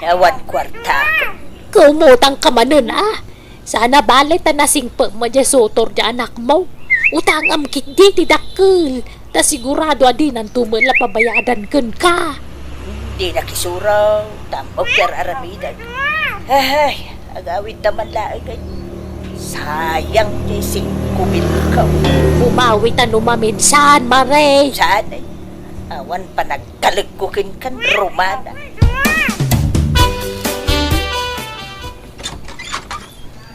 Awan kwarta ko. Kumutang ka manon ah. Sana bali ta nasingpa mo dya sotor dya anak mo. Utang am kindi ti dakkel. Ta sigurado adin ang tumala pabayadan kun ka. Di nakisuraw. Tambog kar aramidan. Ay, agawid naman laagay. Sayang jay 5,000 ka. Bumawi ta numaminsan, mare. Sana awan pa nagkalagkukin kan rumana.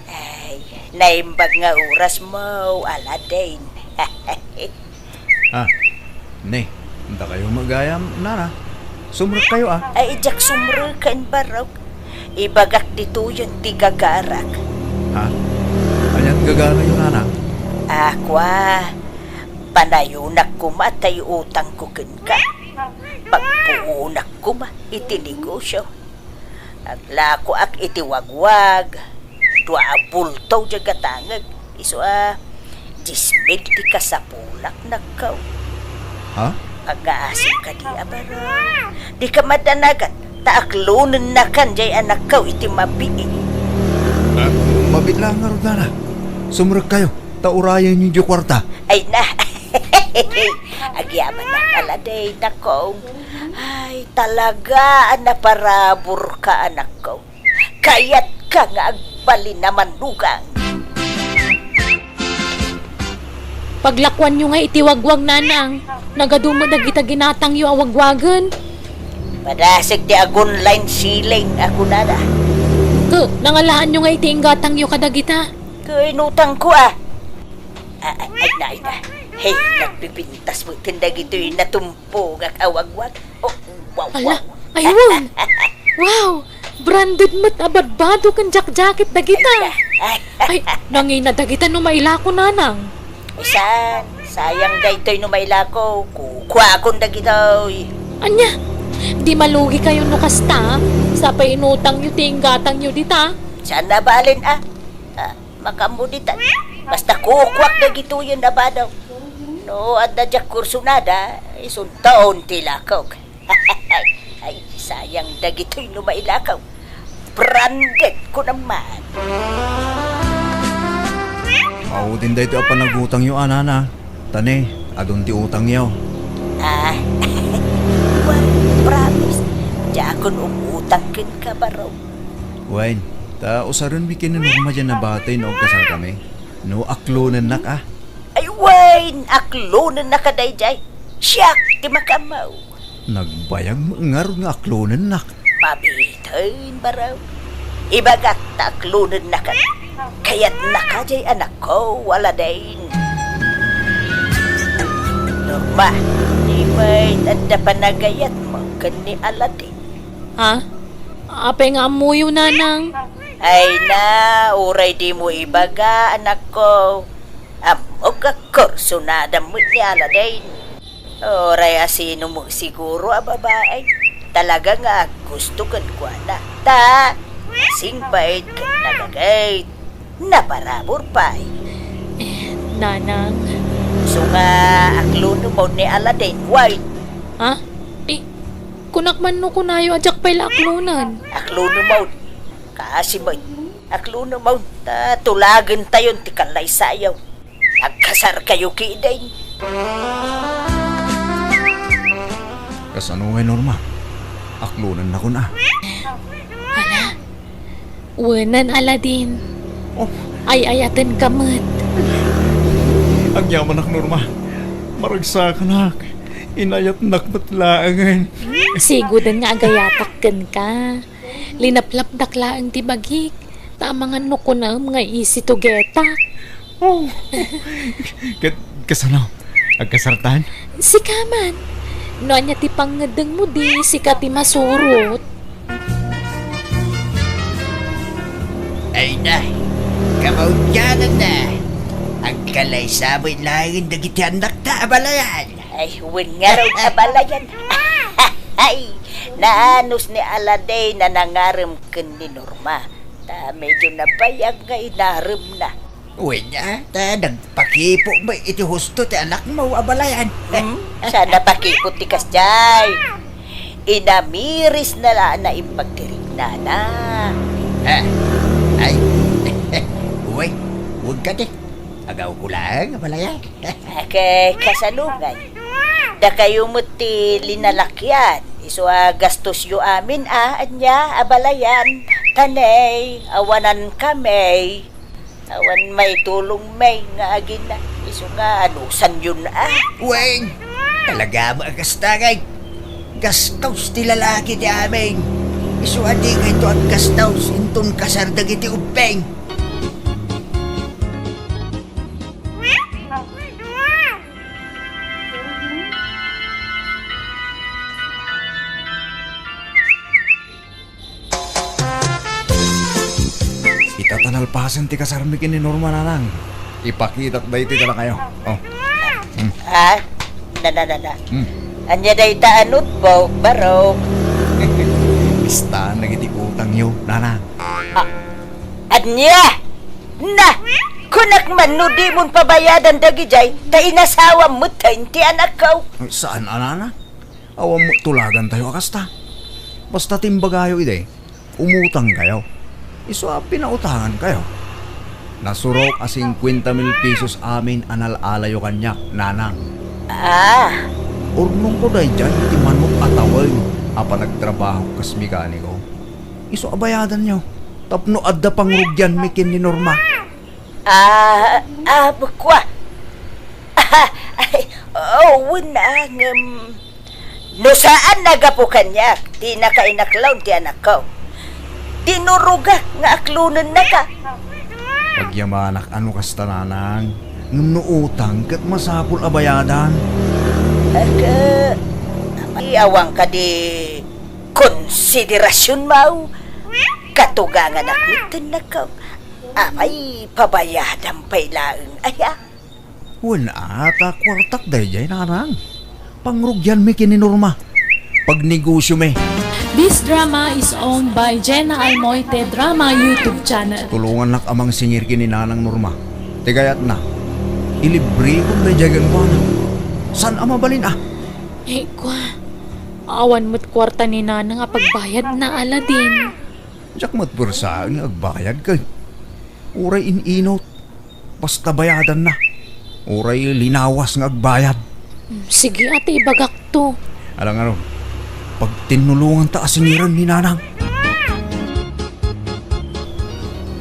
Ay, naimbag nga oras mo, Aladdin. Ne, hindi kayo magayam, nana. Sumrot kayo ah. Ay, jak sumrukan barok. Ibagak dito yun ti gagarak. Ha? Ayan gagana yun, nana. Akwa, panayunak ko matay utang ko kin ka. Pagpuunak ko ma, itinegosyo. Aglako ak itiwagwag. Dua bultaw jagatangag. Iso 10,000 ti kasapulak nakaw. Ha? Pag-aasim ka di abaraw. Di ka madanagan. Taaklunan na kan jay anak kaw iti mabiin. Mabit lang nga rin, nana. Sumrot kayo. Taurayan yung di kwarta. Ay na. Agyaman na kaladay na ko. Ay talaga naparabor ka anak ko. Kayat ka nga agbalin naman lugang. Paglakwan nyo nga itiwagwag nanang. Nagadumod na kita ginatang yu awagwagan. Padasig di agon line ceiling ako na da. Nangalaan nyo nga itiinggatang yu kadagita. Kainutang ko ah. Ay na. Hey, nagpipintas mo tindag ito'y natumpo ng awagwag. Oh, wow. Ala, ayun. Wow, branded mo't abadbado kan jacket dagita. Ay, nangina dagita no maila ko nanang. Isan, sayang da ito'y numayla ko. Kukwa akong dagito'y. Anya, di malugi kayo no kasta. Sa painutang yu tinggatang yu dita. Saan na balin makamuditan. Basta kukwak na gito yun na ba daw. No, at na dyak kurso nada, isuntaon tilakaw. Ay, sayang na gito'y numailakaw. Branded ko naman. Din dahito apa nagutang yung anana. Tane, adun ti utang yaw. Well, promise. Diakon umutang kin ka ba raw? Wain, ta usaron bikin na norma dyan na batay no kasal kami. No aklonan nak ah. Ay, wine, aklonan na kadayjay. Siyak, di makamaw. Nagbayang ngar nga aklonan nak. Mabitayin ba raw? Ibagat ta aklonan na ka. Kaya't nakajay anak ko, wala din. Norma, di ba'y tanda panagayat mo kani Aladdin? Ha? Apay nga amuyo nanang. Ay na, uray di mo ibaga, anak ko. Amog ka kurso na damit ni Aladdin. Oray asino mo siguro, babae. Talaga nga gusto kan ko na. Ta, sing bait ka nagagay. Naparabor pa Nanang. So nga, akluno mo ni Aladdin, white. Ha? Kunakman no kunayo ajak pa'y laklunan. Akluno mo. Kasi mo, akluno mo. Tulagan tayo, tikalay sayaw. Nagkasar kayo kiday. Kasano ngay norma? Aklonan na ko na. Wanan Aladin. Oh, Ay ayaten kamot. ang yaman nak Norma. Maragsa ka nak. Inayat nak matlaangan. Sigudan nga agayatakkan ka. Linaplap daklaang tibagik. Tamangan no ko na mga isi togetak. Oh. Kasano? Agkasartan? Si Kaman. No anya ti pangadeng mo di si kati masurot. Ay na, kamaudyanan na. Ang kalay sabay langin na giti anak na abalayan. Ay, huwag nga raw abalayan. Ay, naanos ni Aladay na nangaram kan ni Norma. Medyo nabayag nga inaram na. Uy na, nagpakipo ba iti husto ti anak mo abalayan. Sana pakipot ti Kasjay. Inamiris na la na ipagtirig na na. Ay, uy, huwag ka di. Agaw ko lang abalayan. Kay kasalungan. Da kayo mo ti linalakyan. Iso gastos yo amin anya abalayan. Tanay, awanan kami. Awan may tulong may nga agin na. Iso nga anusan yun Uy, talaga mo ang kastangay. Gastos ti lalaki ti aming. Isuadi ka ito ang gastos intun kasardag iti upeng. Itatanalpasan ti kasarmikin ni Norma nanang. Ipakitat da iti tala kayo. Oh. Na. Hmm. Anya day taanot po, barok. Istaan na iti utang nyo, nanang. Anya! Na! Kunak man no di mon pabayadan dagi jay, ta inasawa mo tayo ti anak ko. Saan, anana? Awam mo tulagan tayo akasta. Basta timbagayo ide, umutang kayo. Iso pinautangan kayo. Nasurok a 50,000 pesos amin analalayo kanyak, nanang. Urnong ko dahi dyan, iti manok atawag. Apa nagtrabaho kas mekaniko. Iso abayadan nyo. Tapno adda pangrugyan mikin ni Norma. Bukwa. Wala no saan nagapo kanyak, di nakainaklaw ti anak ko. Tinuruga nga aklunan na ka. Pagyamanak ano kasta nanang. Ngam no utang kat masapul abayadan. Iawang ka di konsiderasyon mau. Katugangan akmitin na ka. Ay, pabayadan pa'y laeng aya. Wala ata kwartak dahi nanang. Pangrugyan mi kini Norma. Pagnegosyo mi. This drama is owned by Jenna Almoite Drama YouTube channel. Tulungan nak amang singir kini nanang Norma. Tigayat na. Ilibre kong dahiyagan mo na. San amabalin Eh kwa, awan mo't kwarta ni Nana nga pagbayad na Aladin. Diyak matbursa ang agbayad ka. Uray ininot. Basta bayadan na. Uray linawas ng agbayad. Sige ate, ibagak to. Alang ano, pag tinulungan ta asingiran ni nanang.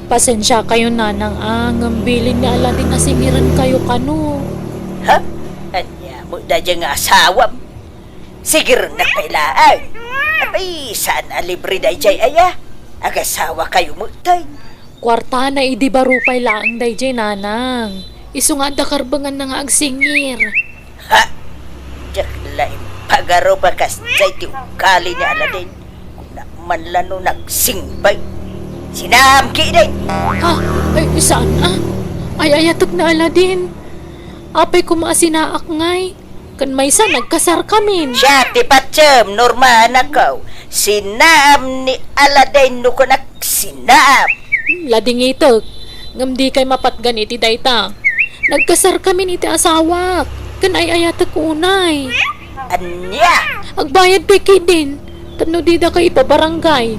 Pasensya kayo Nanang ngambilin ni Aladin na singiran kayo kano. Anya mo da dyan nga asawam. Sigir na kailaan. Abay, saan libre da jay aya? Agasawa kayo mo tayo. Kwarta na idibarupay laang dayjay Nanang. Isu nga da karbangan na nga agsingir. Diyak lain pagaro bakas jay ti ukali ni Aladin. Kung manlano nagsingbay. Sinamki din. Ay saan Ay ayatok na Aladin. Apay kumasinaak ngay. Kan may sa nagkasar kamin. Siya ti patsyam, Norma anak ko. Sinam ni Aladin no ko nagsinam. Lading ito. Ngam di kay mapatgan iti dayta. Nagkasar kami iti asawak. Kan ay ayatok unay. Anya? Agbayad pa kay din. Tano di da kay ipabarangay.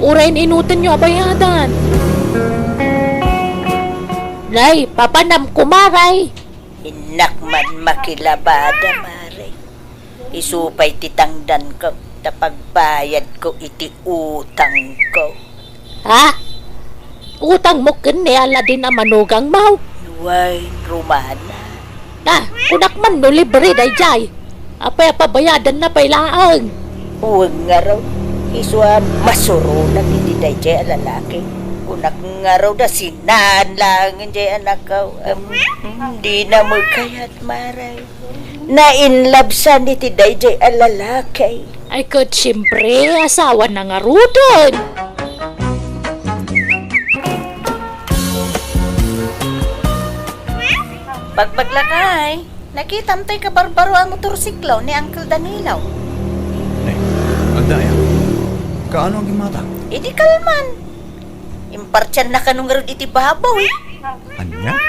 Urayin inutan nyo abayadan. Nay, papanam kumaray. Hinak man makilabada, Mare. Isupay titangdan ko. Tapagbayad ko iti utang ko. Utang mo kiniyala din ang manugang mo. Nuway, Romana. Kunak man no libre day jay. Apay pabayadan na pailaang. Huwag nga raw. Iswa masuro na hindi dayjay ang lalaki. Kunak nga raw na sinahan lang hindi anak ko. Hindi na magkayat maray. Na in love sa ni ti dayjay ang lalaki. Ay kat siyempre, asawa na nga rudon. Bagbaglakay, nakitam tayo kabarbaro ang motorsiklo ni Uncle Danilo. Ang daya. Kaano ang gimata? Idi kalman. Impartyan na kanong nga rin iti babaw eh. Anya?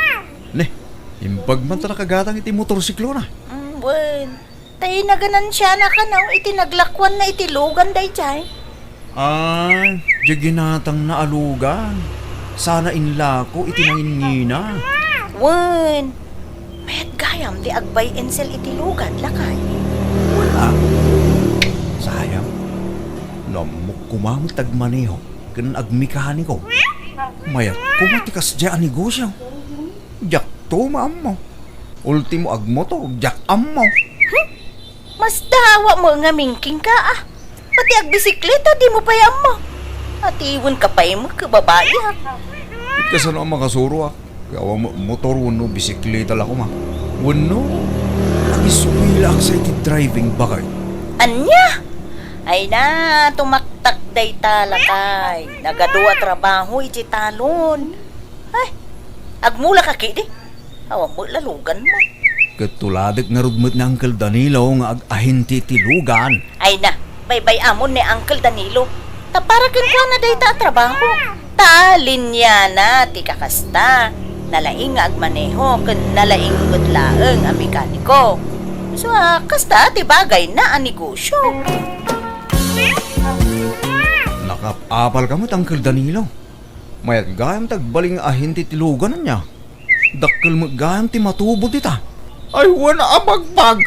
Ne, imbag man ta nakagatang iti motorsiklo na. Buen. Tayo na ganan siya na kanaw, iti naglakwan na iti lugan day jay. Ay, di ginatang naalugan. Sana inlako iti nangingina. Wen. Mayat gayam di agbay ensel iti lugan lakay. Wala. Sayang. Namuk kumamit tagmaneho. Kan agmikani ko. Mayat kumatikas dyan ang negosyo. Jak to maam mo. Ultimo agmoto, jak am mo. Mas dawa mo nga mingking ka ah. Pati agbisikleta di mo payam mo. At iwan ka pa mo kababae ha. Ikasano ang makasuro ah. Gawa mo motor wano bisikleta lang ko ma. Wano. Nagisupila ang sa iti driving bakay. Anya? Ay na, tumaktak day talakay. Nagadua trabaho iti talon. Ay, agmula ka kidi. Awa mo lalugan mo. Katuladak nga rugmat ni Uncle Danilo nga ag-ahinti tilugan. Ay na, bye-bye amon ni Uncle Danilo. Taparakin ko na day ta trabaho. Talinya na, ti kakasta. Nalaing nga agmaneho, kan nalaing gudlaeng ang mekaniko. So, kasta, ti bagay na ang negosyo. Nakapapal ka mo't Uncle Danilo. Mayat gayam tagbaling ahinti tilugan na niya. Dakkel mo gayam ti matubod ita. Ay, wala amagbag.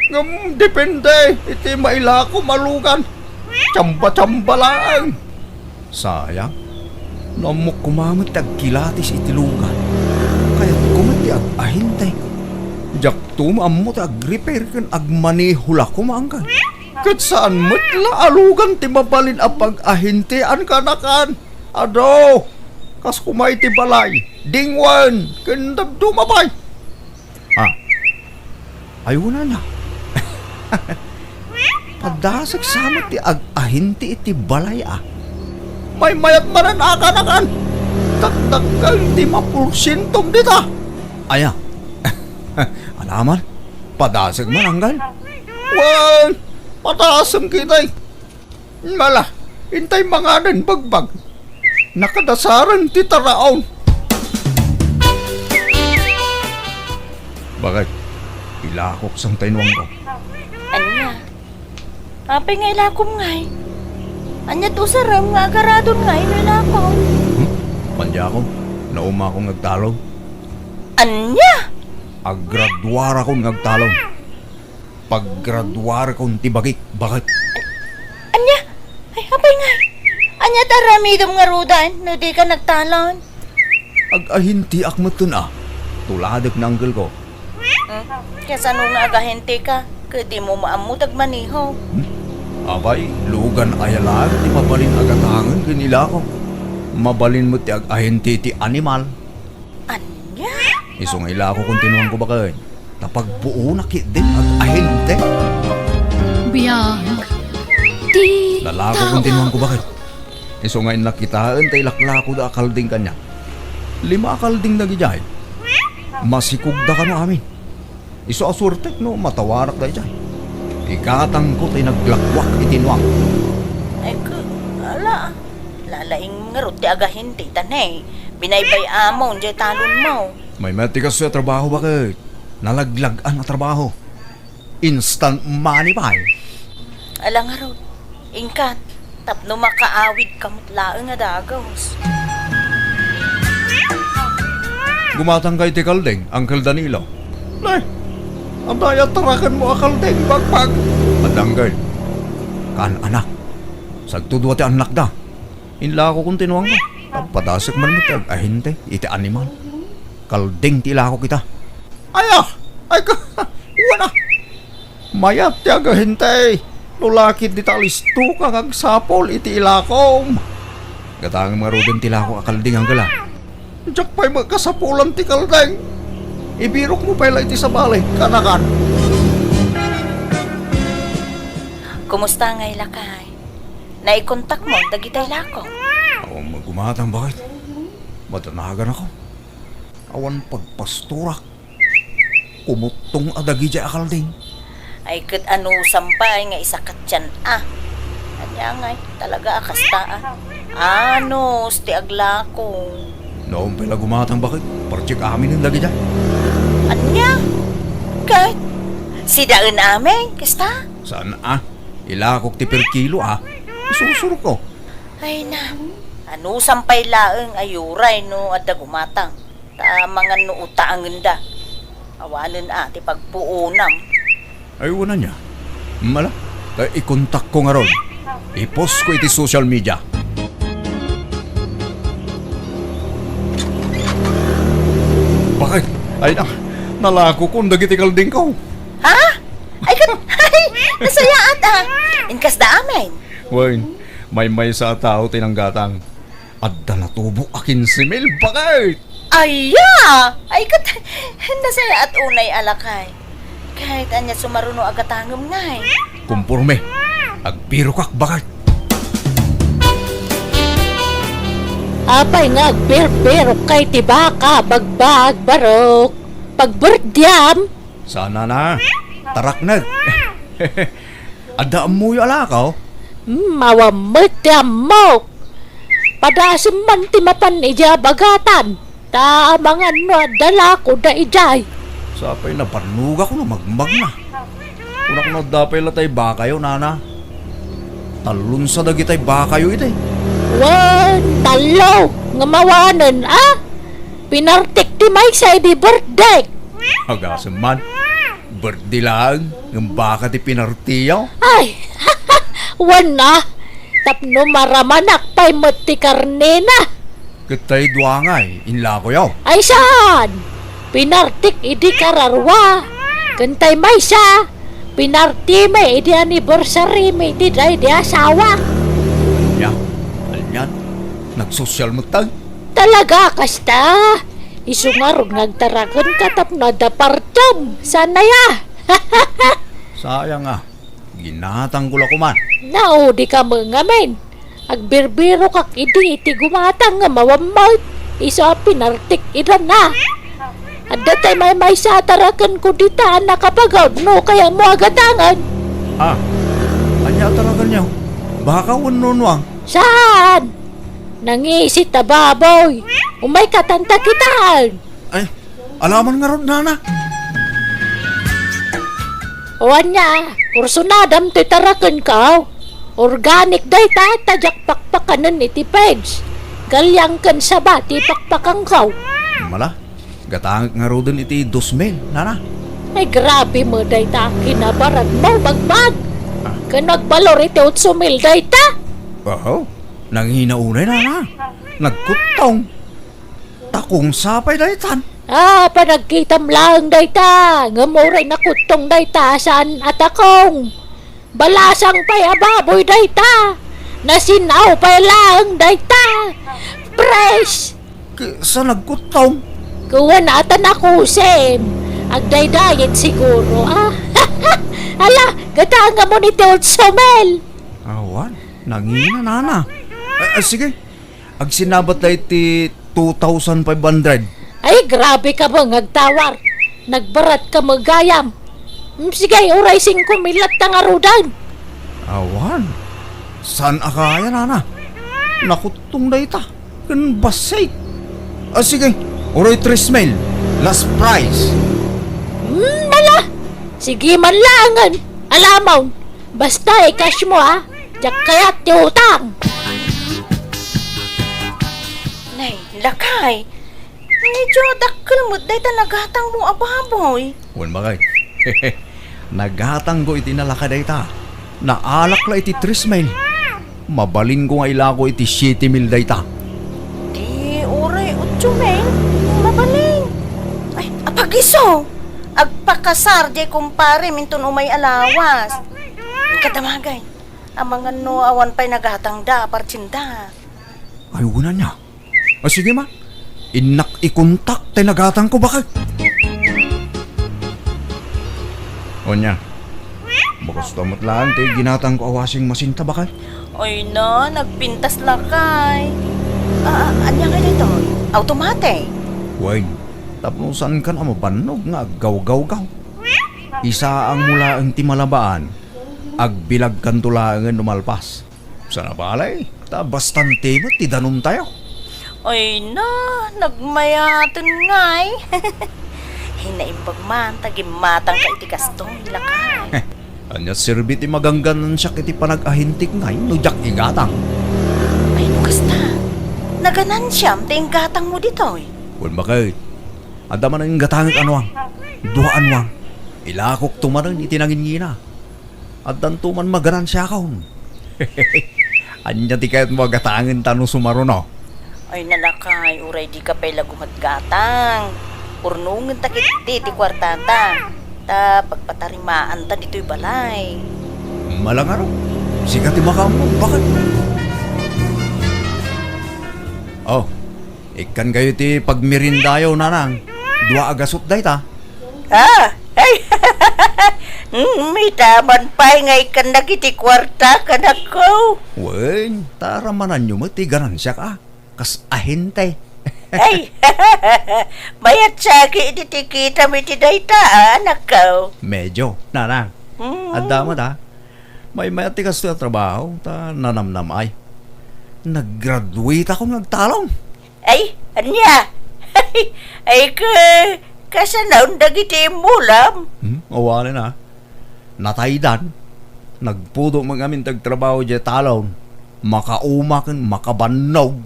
Ngam, depende. Iti mailako malugan. Tsamba-tsamba lang. Sayang. Namok kumamit tagkilatis itilugan. Kaya kumati ag-ahintay. Jak tumam mo tag-repair kan agmanihula kumangkan. Kat saan mo't laalugan ti mabalin apag ahintian ka na kan. Ado, kas kumay ti balay. Dingwan, kandab dumabay. Ayaw na niya. Padasag sama ti ag-ahinti iti balay ah. May mayat manan akan-akan. Tagdagal ti mapulsintong dita. Aya. Alaman, padasag mananggal. Wan, padasag kitay. Mala, hintay mga nan bagbag. Nakadasaran ti taraon. Bakit? Ilakok sang tainwang ko. Anya? Apay nga ilakom ngay. Anya to saram nga agaradon ngay no ilakom. Pandya ko, nauma akong nagtalong. Anya? Aggraduar akong nagtalong. Paggraduar akong tibagik. Bakit? Anya? Ay, apay ngay. Anya taramidom nga rudan no di ka nagtalon. Ag-ahinti akmatun ah. Tuladak na anggal ko. Kaya saan nga agahente ka? Kadi mo maamutag maniho. Abay, lugan ayalag ti mabalin agatangan kanila ko. Mabalin mo ti ag-ahinti ti animal. Anya? Isong ila ko kung tinuang ko bakit. Tapagpuo na kit din ag-ahinti. Biyag. Di Lalako kung tinuang ko bakit. Isong ngayon nakitaan tay laklako da akalding kanya. 5 akalding na gijay. Masikugda ka na amin. Iso asurtek no, matawarak da dyan. Ikatang ko tay naglakwak itinuang. Ay ka, ala. Lalaing nga ti agahente tanay. Binaybay amon dyan talon mo. May matikas sa trabaho bakit? Nalaglagan na trabaho. Instant money pa eh. Ala nga rod. Ingkat. Tapno makaawid kamutlaang nga dagos. Gumatang kay ti Kaldeng, Uncle Danilo. Nay, ang daya tarakan mo akaldeng bagpag. Madanggay. Kan anak. Sagtudwa ti anak da. Inla ko kung tinuang ko. Padasok man mo tag ahinte, iti animal. Kalding tila ako kita. Ay ka, wala. Mayat ti agahinte. Nulakit di talisto ka kag sapol iti ilakom. Gatang marudin tila ako akalding ang gala. Diyak pa'y magkasapulan ti kalding. Ibirok mo pala iti sa balay, kanakan. Kumusta ngay lakay? Naikontak mo, dagitay lakong. Ako magumatang bakit? Matanagan ako. Awan pagpasturak. Kumutong adagi di akalding. Ay kat ano sampay nga isa katyan Anya ngay, talaga akastaan. Ano, sti aglakong. Noong pala gumatang bakit? Parchik amin ang dagi di. Anya? Kahit si daun amin, kasta? Saan Ilakok ti per kilo Susurok ko. Ay na, ano sampay laeng ayuray no at gumatang. Ta mga no utaangan da. Awanan ti pagpuunam. Ay wala niya. Mala, ikontak ko nga ron. I-post ko iti social media. Bakit? Ay nalako ko dagiti kalding ko. Ha? Ay kat, nasayaat Inkas da amin. Wain, may sa tao tinanggatang. Adda na tubo akin si Mel, bakit? Aya! Ay kat, nasayaat unay alakay. Kahit anya sumaruno agatangam ngay. Kumpurme, agpiro kak, bakit? Apay nga agber-berok kay tibaka, bagbag, barok. Pagberdyam, Sana na. Taraknag. Adda mo yung alakaw. mawamutyam mo. Padasim man ti mapan ija bagatan. Ta mga no dala ko da ijay. Sapay na panuga ko na magmag na. Una ko na dapay latay bakayo, nana. Talun sa dagitay bakayo ite. Wan, talo, nga mawanan Pinartik ti may sa di birthday. Agasim man. Birthday lang. Ng baka ti pinartiyaw. Ay, wan tapno maramanak pa'y mati karne na. Kitay duangay. Inla ko yaw. Ay saan? Pinartik idi kararwa. Kantay may sa. Pinarti may idi anniversary may idi day di asawa. Ya. Alyan. Nagsosyal mo tag. Talaga kasta. Isungarog nagtarakan katap na dapartam. Sana ya. Sayang Ginatang ko ko man. Nao di ka mangamin. Agbirbiro kak idi iti gumatang nga mawamot. Isa pinartik idan na. At datay may sa tarakan ko dita nakapagod no kaya mo agatangan. Anya talaga niyo. Baka ununwang. Saan? Nangisit na baboy. Umay katanta kitaan. Ay, alaman nga ron, nana. Owan niya, kursunadam ti tarakan ka. Organic day tajak pakpakanan iti pegs. Galyang kan saba ti pakpakang kaw. Mala, gatang nga ron iti 2,000, nana. Ay grabe mo day ta kinabaran mo bagbag. Kanagbalor iti 8,000 day ta. Wow, nang hinaunay, nana. Nagkutong. Takong sapay daytan. Panagkitam lang day ta. Ngamuray na kutong day ta saan atakong. Balasang pa'y ababoy day ta. Nasinaw pa'y lang day ta. Fresh. Sa nagkutong. Kuha na atan ako, Sem. Agday-dayet siguro, Ala, gatanga mo ni Teot Somel. Awan, nangina, nana. Sige, agsinabat na iti 2,500. Ay, grabe ka ba ngagtawar. Nagbarat ka magayam. Sige, uray 5 milat tang arudan. Awan, saan akaya, nana? Nakutong na ita. Kan basay. Sige, uray 3,000. Last price. Nala. Sige man langan. Alamaw. Basta cash mo Diyak kaya't ti utang. Nay, lakay. Medyo dakkel mo day nagatang mo ababoy. Wan bagay. Naghatang ko iti nalakaday ta. Naalak la iti 3,000. Mabalin ko nga ilako iti 7,000 day ta. Jumeng, mabaling. Ay, apagiso. Agpakasar, di kumpare, minton umay alawas. Ang kadamagay. Ang mga no, awan pa'y naghatang da, partsinda. Ayunan niya. Sige ma. Inak ikontak tayo nagatang ko bakit? O niya. Bakas tamot lang tayo ginatang ko awasing masinta bakit? Oy na, nagpintas lakay. Anya nga dito? Automate. Wayne, tapusan ka na mabanog nga gaw-gaw-gaw. Isa ang mula ang timalabaan, agbilag kan tulangan numalpas. Sana balay, ta bastante mo tidanom tayo. Oy na, nagmayatin ngay. Hinaimbag man, tagimatang ka iti kastong lakay. Anya sirbiti magangganan siya kiti panag-ahintik ngay, nujak igatang. Ay, nukas na. Naganan siyam, ting gatang mo dito eh. Kung bakit, adaman ang gatangit anwang, duhaan wang, ilakok tumaran itinangin gina. At dantuman maganan siya kaon. Anya ti kahit mo gatangin tanong sumaro no. Ay, nalakay, uray di ka pa'y lagumatgatang. Urnungan ta kiti ti kwartata. Ta pagpatarimaan ta dito'y balay. Malang araw, sikat mo, bakit? Oh, ikan kayo ti pagmirindayo nanang, dua agasot day ta. Ay, may taman pa'y ngay ka nagiti kwarta ka na ko. Wen, taramanan nyo mo ti ganansya ka, kas ahintay. Ay, mayat sagi ititikita mi ti dayta, anak ko. Medyo, nanang. At damat ha, may mayatikas na trabaho, ta nanamnam ay. Nag-graduate ako nagtalong. Ay, anya? Ay, kasanaon dagiti mulam. Awalin ha. Nataydan. Nagpudo mga amin tagtrabaho dyan talon. Makaumakan, makabanog.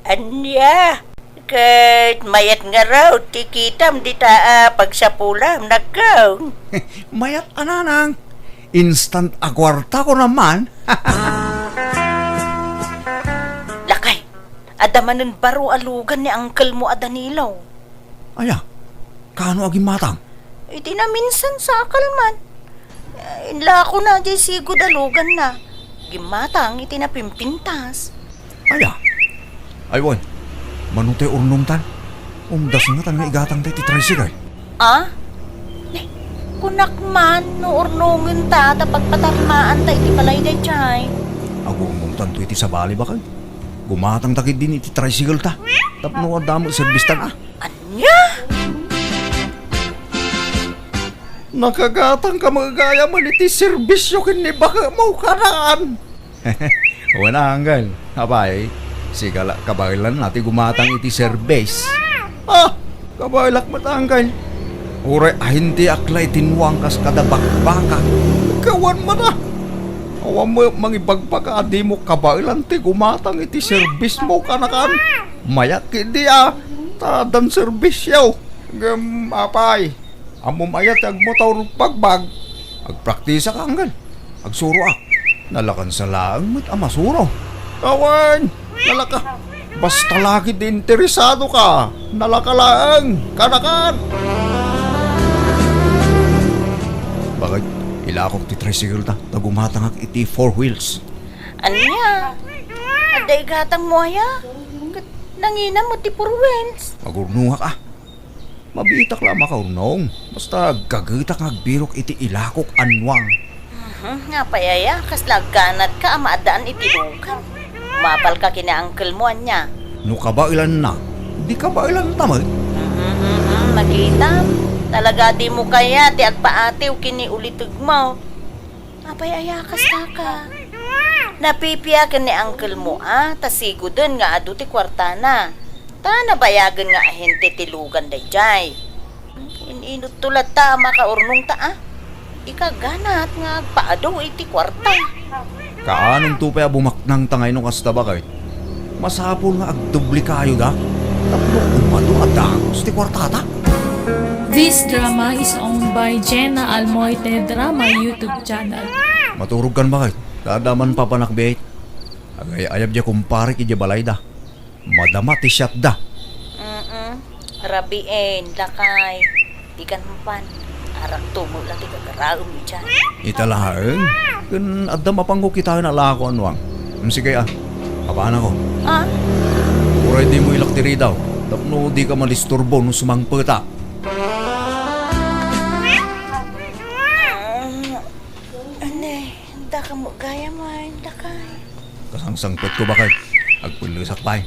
Anya? Kahit mayat nga raw, tikitam di taa pagsapulam, nagkaw. Mayat ananang. Instant agwarta ko naman. Lakay, adamanan baro alugan ni uncle mo a Danilo. Aya, kano aging matang? Iti na minsan sa akalman. Inla ko na di sigod alugan na. Gimatang iti na pimpintas. Aya, aywan, manutay urnong tan. Umdas nga tan nga igatang tayo ti tricycle. Ah? Kunak man, no urnungan ta, tapagpatarmaan ta iti balay day chay. Agumong tan to iti sabali bakal. Gumatang takid din iti tricycle ta. Tapno adamo service tan ah. Anya? Nakagatang ka magagaya man iti serbisyo kini baka mau karaan. Wala hanggal. Abay, sigala kabailan natin gumatang iti service. Ah, kabailak matanggal. Uray hindi aklay tinwang kas kada bakbaka. Kawan man ah. Awan mo mangibagpaka adi mo kabailan ti gumatang iti service mo kanakan. Mayak hindi ah. Tadan service yaw. Apay. Amom ayat ag motor pagbag. Agpraktisa ka hanggan. Agsuro ah. Nalakan sa laang mo't amasuro. Kawan, nalaka. Basta lagi di interesado ka. Nalaka laang. Kanakan. Bakit? Ilakok ti tricycle ta. Tagumatang ag iti 4 wheels. Anya? Aday gatang mo ya? Nangina mo ti purwens. Magurnungak ah. Mabitak lang makaurnong. Basta gagitak agbirok iti ilakok anwang. Nga payaya, kaslagganat ka amaadaan iti lukan. Mapal ka kina uncle mo anya. No kabailan na. Di kabailan tamay. Makita. Talaga di mo kaya ti agpaatiw kini ulitug mo. Mapayaya kasta ka. Napipiyakan ni uncle mo tasigudon nga adu ti kwartana. Ta nabayagan nga ahente ti lugan dayjay. Ininut tulad ta makaurnong ta Ikaganat nga agpaadaw iti kwarta. Kaanong tupay bumaknang tangay nung kasta ba kay? Masapol nga agdubli kayo da. Tapno umado at dagos ti kwartata. This drama is owned by Jenna Almoite Drama YouTube channel. Maturog kan ba kay? Kadaman papanakbihit. Agay ayab diya kumpare ki balay da. Madama ti shot da. Rabiin, lakay. Di kan mapan. Arak tumo lang ti kagaraom ni dyan. Italahaeng, kan adda mapangko kita na lako anwang. Sige kapaan ako. Ah? Uray di mo ilaktiri daw. Tapno di ka malisturbo nung sumangpeta. Anay, da ka mo gaya man, lakay. Kasangsangpet ko bakit? Agpulisak pa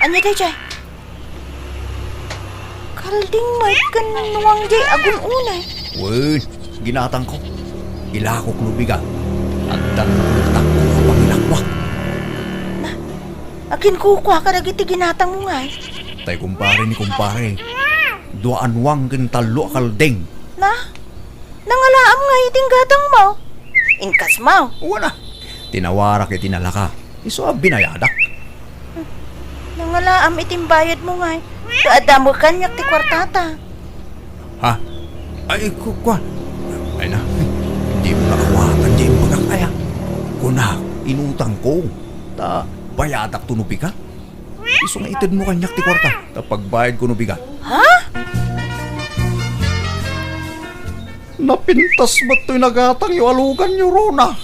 Anya day jay? Kalding may kanuwang jay agun unay. Wen, ginatang ko. Ilakok lubiga. Agdan kultak ko kapag ilakwak. Akin kukwa ka nagiti ginatang mo ngay. Tay kumpare ni kumpare. Duaan wang kin talo kalding. Nangalaam nga iting gatang mo. Inkas mo. Wala. Tinawara kay tinalaka. Iso binayadak. Nangalaam iting bayad mo ngay. Kaada mo kanyak ti kwartata. Ha? Ay, kukwa. Ay na. Hindi mo nakawatan dyan magkakaya. Kuna, inutang ko. Ta, bayadak tunubi ka. Iso nga itid mo kanyak ti kwarta. Ta pagbayad ko nubi ka. Ha? Napintas ba't to'y nagatang yu alugan yu Rona?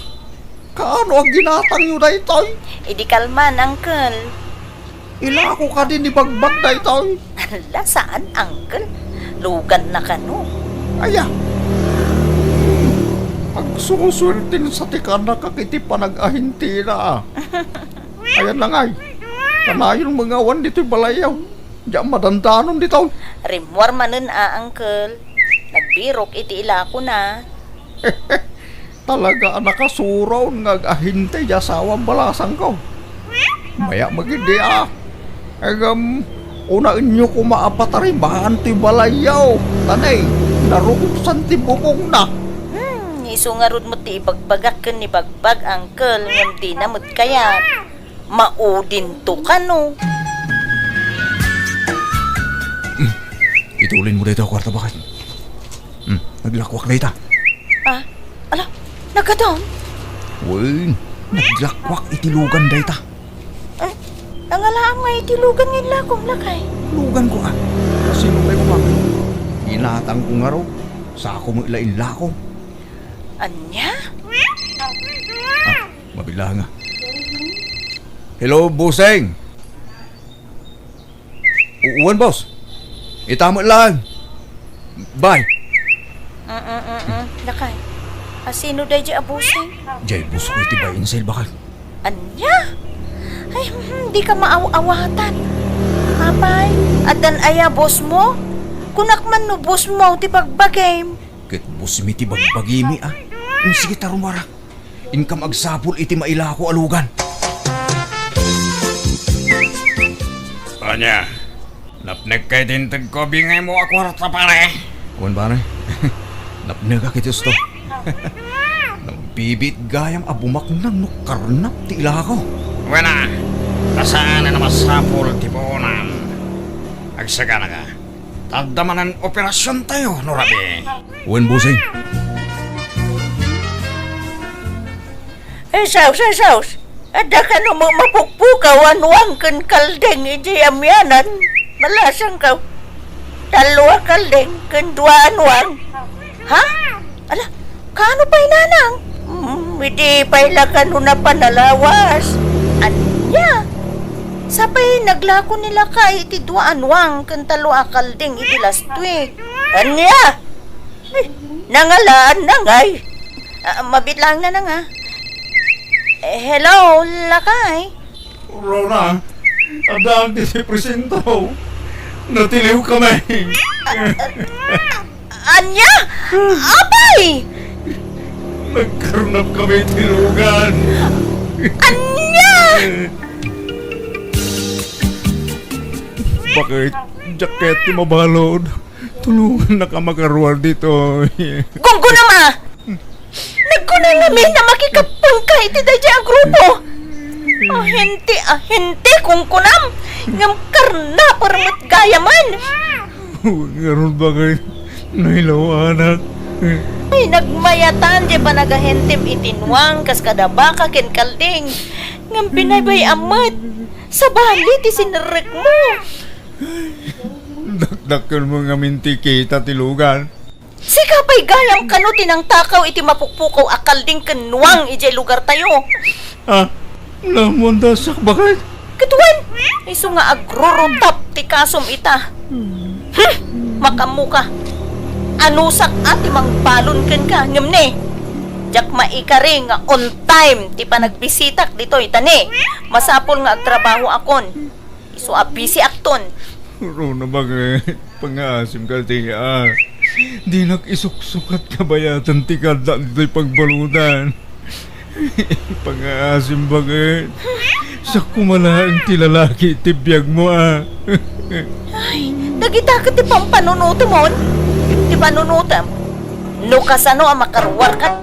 Kaano ang ginatang yu da ito'y? Idi kalman, uncle. Ilako ka din ni bagbag da ito'y. Ala, saan, uncle? Lugan na ka no. Aya. Pagsusultin sa tikan na kakiti panag-ahinti na. Ayan na nga'y. Kanayon mga awan dito'y balayaw. Diyan madandanon dito'y. Rimwar manen uncle. Nagbirok iti ila ko na. Talaga nakasuraw ngag-ahinte ya sawang balasang ko. Maya magindi Agam, unaan nyo kumaapatarin bahan ti balayaw. Tanay, narukupsan ti bubong na. Isungarod mo ti ibagbagak kan ni bagbag, uncle. Ngam di na mo't kayat. Maudin to ka no. Itulin mo dito kwarta bakit? Naglakwak na ita. Ala, nagkataon. Wen, naglakwak itilugan da ita. Nangalaam nga itilugan ng lakong lakay. Lugan ko Kasi nung may kumamay. Inatang ko nga raw. Sa ako mo ilain lako. Anya? Mabila nga. Hello, Buseng. Uwan, boss. Itama lang. Bye. Lakay. Sino day di abusing? Jay, buso ko itibayin sa ilbakan. Anya? Ay, di ka maaw-awatan. Apay, adan aya boss mo? Kunak man no boss mo, ti pagbagay. Kit bus mi ti bagbagimi Sige tarumara. Inkam agsapul iti maila ko alugan. Anya, napnag kay din tagkobingay mo ako rata pare. Kuwan pare? Napnag ka kitos to. Nambibit gayam abumak nang nukarnap ti ila ko. Wala, kasana na masapol tipunan. Agsaga na ka. Tagdamanan operasyon tayo, Norabi. Kuwan, Buseng. Saus. Ada ka no mapukpukaw anwang kan kaldeng iti amyanan. Malasang ka. Dalawa kaldeng kan dua anwang. Ha? Ala, kano pa'y nanang? Hindi pa'y lakano na panalawas. Anya? Sapay naglako nila ka iti dua anwang kan talwa kaldeng iti last week. Anya? Nangalaan na ngay. Mabitlang na nga. Hello, lakay. Rona, adang di si presento. Natiliw kami. Anya? Abay! Nagkarnap kami tilugan. Anya! Bakit? Jacket ti mabalod. Tulungan na ka makaruar dito. Gunggo na ma! Nagkunay namin na makikapang ka iti dadya ang grupo. Ahente kung kunam. Ngam karna paramot gayaman. Ngayon bakit? Nailaw anak. Ay, nagmayatan di pa nagahentem itinwang kas kada baka ken kalding. Ngam pinaybay amat. Sa bali, ti sinirek mo. Dakdakan mo nga minti kita tilugan. Sikapay gayam kano tinang takaw iti mapukpukaw akal ding kenwang ijay lugar tayo. Lamon da sakbakan. Katuan, iso nga agrurutap ti kasom ita. Makamuka. Anusak ati mang balon ken ka, ngamne. Jak maikari nga on time ti panagbisitak dito itani. Masapol nga agtrabaho akon. Iso busy akton. Ro na bagay, pangasim ka tiya. Di nakisuksukat ka bayatan ti kada dito'y pagbalutan. Pangasim bagay. Sa kumalaang ti lalaki ti biyag mo Ay, nagita ka ti pampanunuto mo. Ti panunutam. No kasano ang makarwar ka.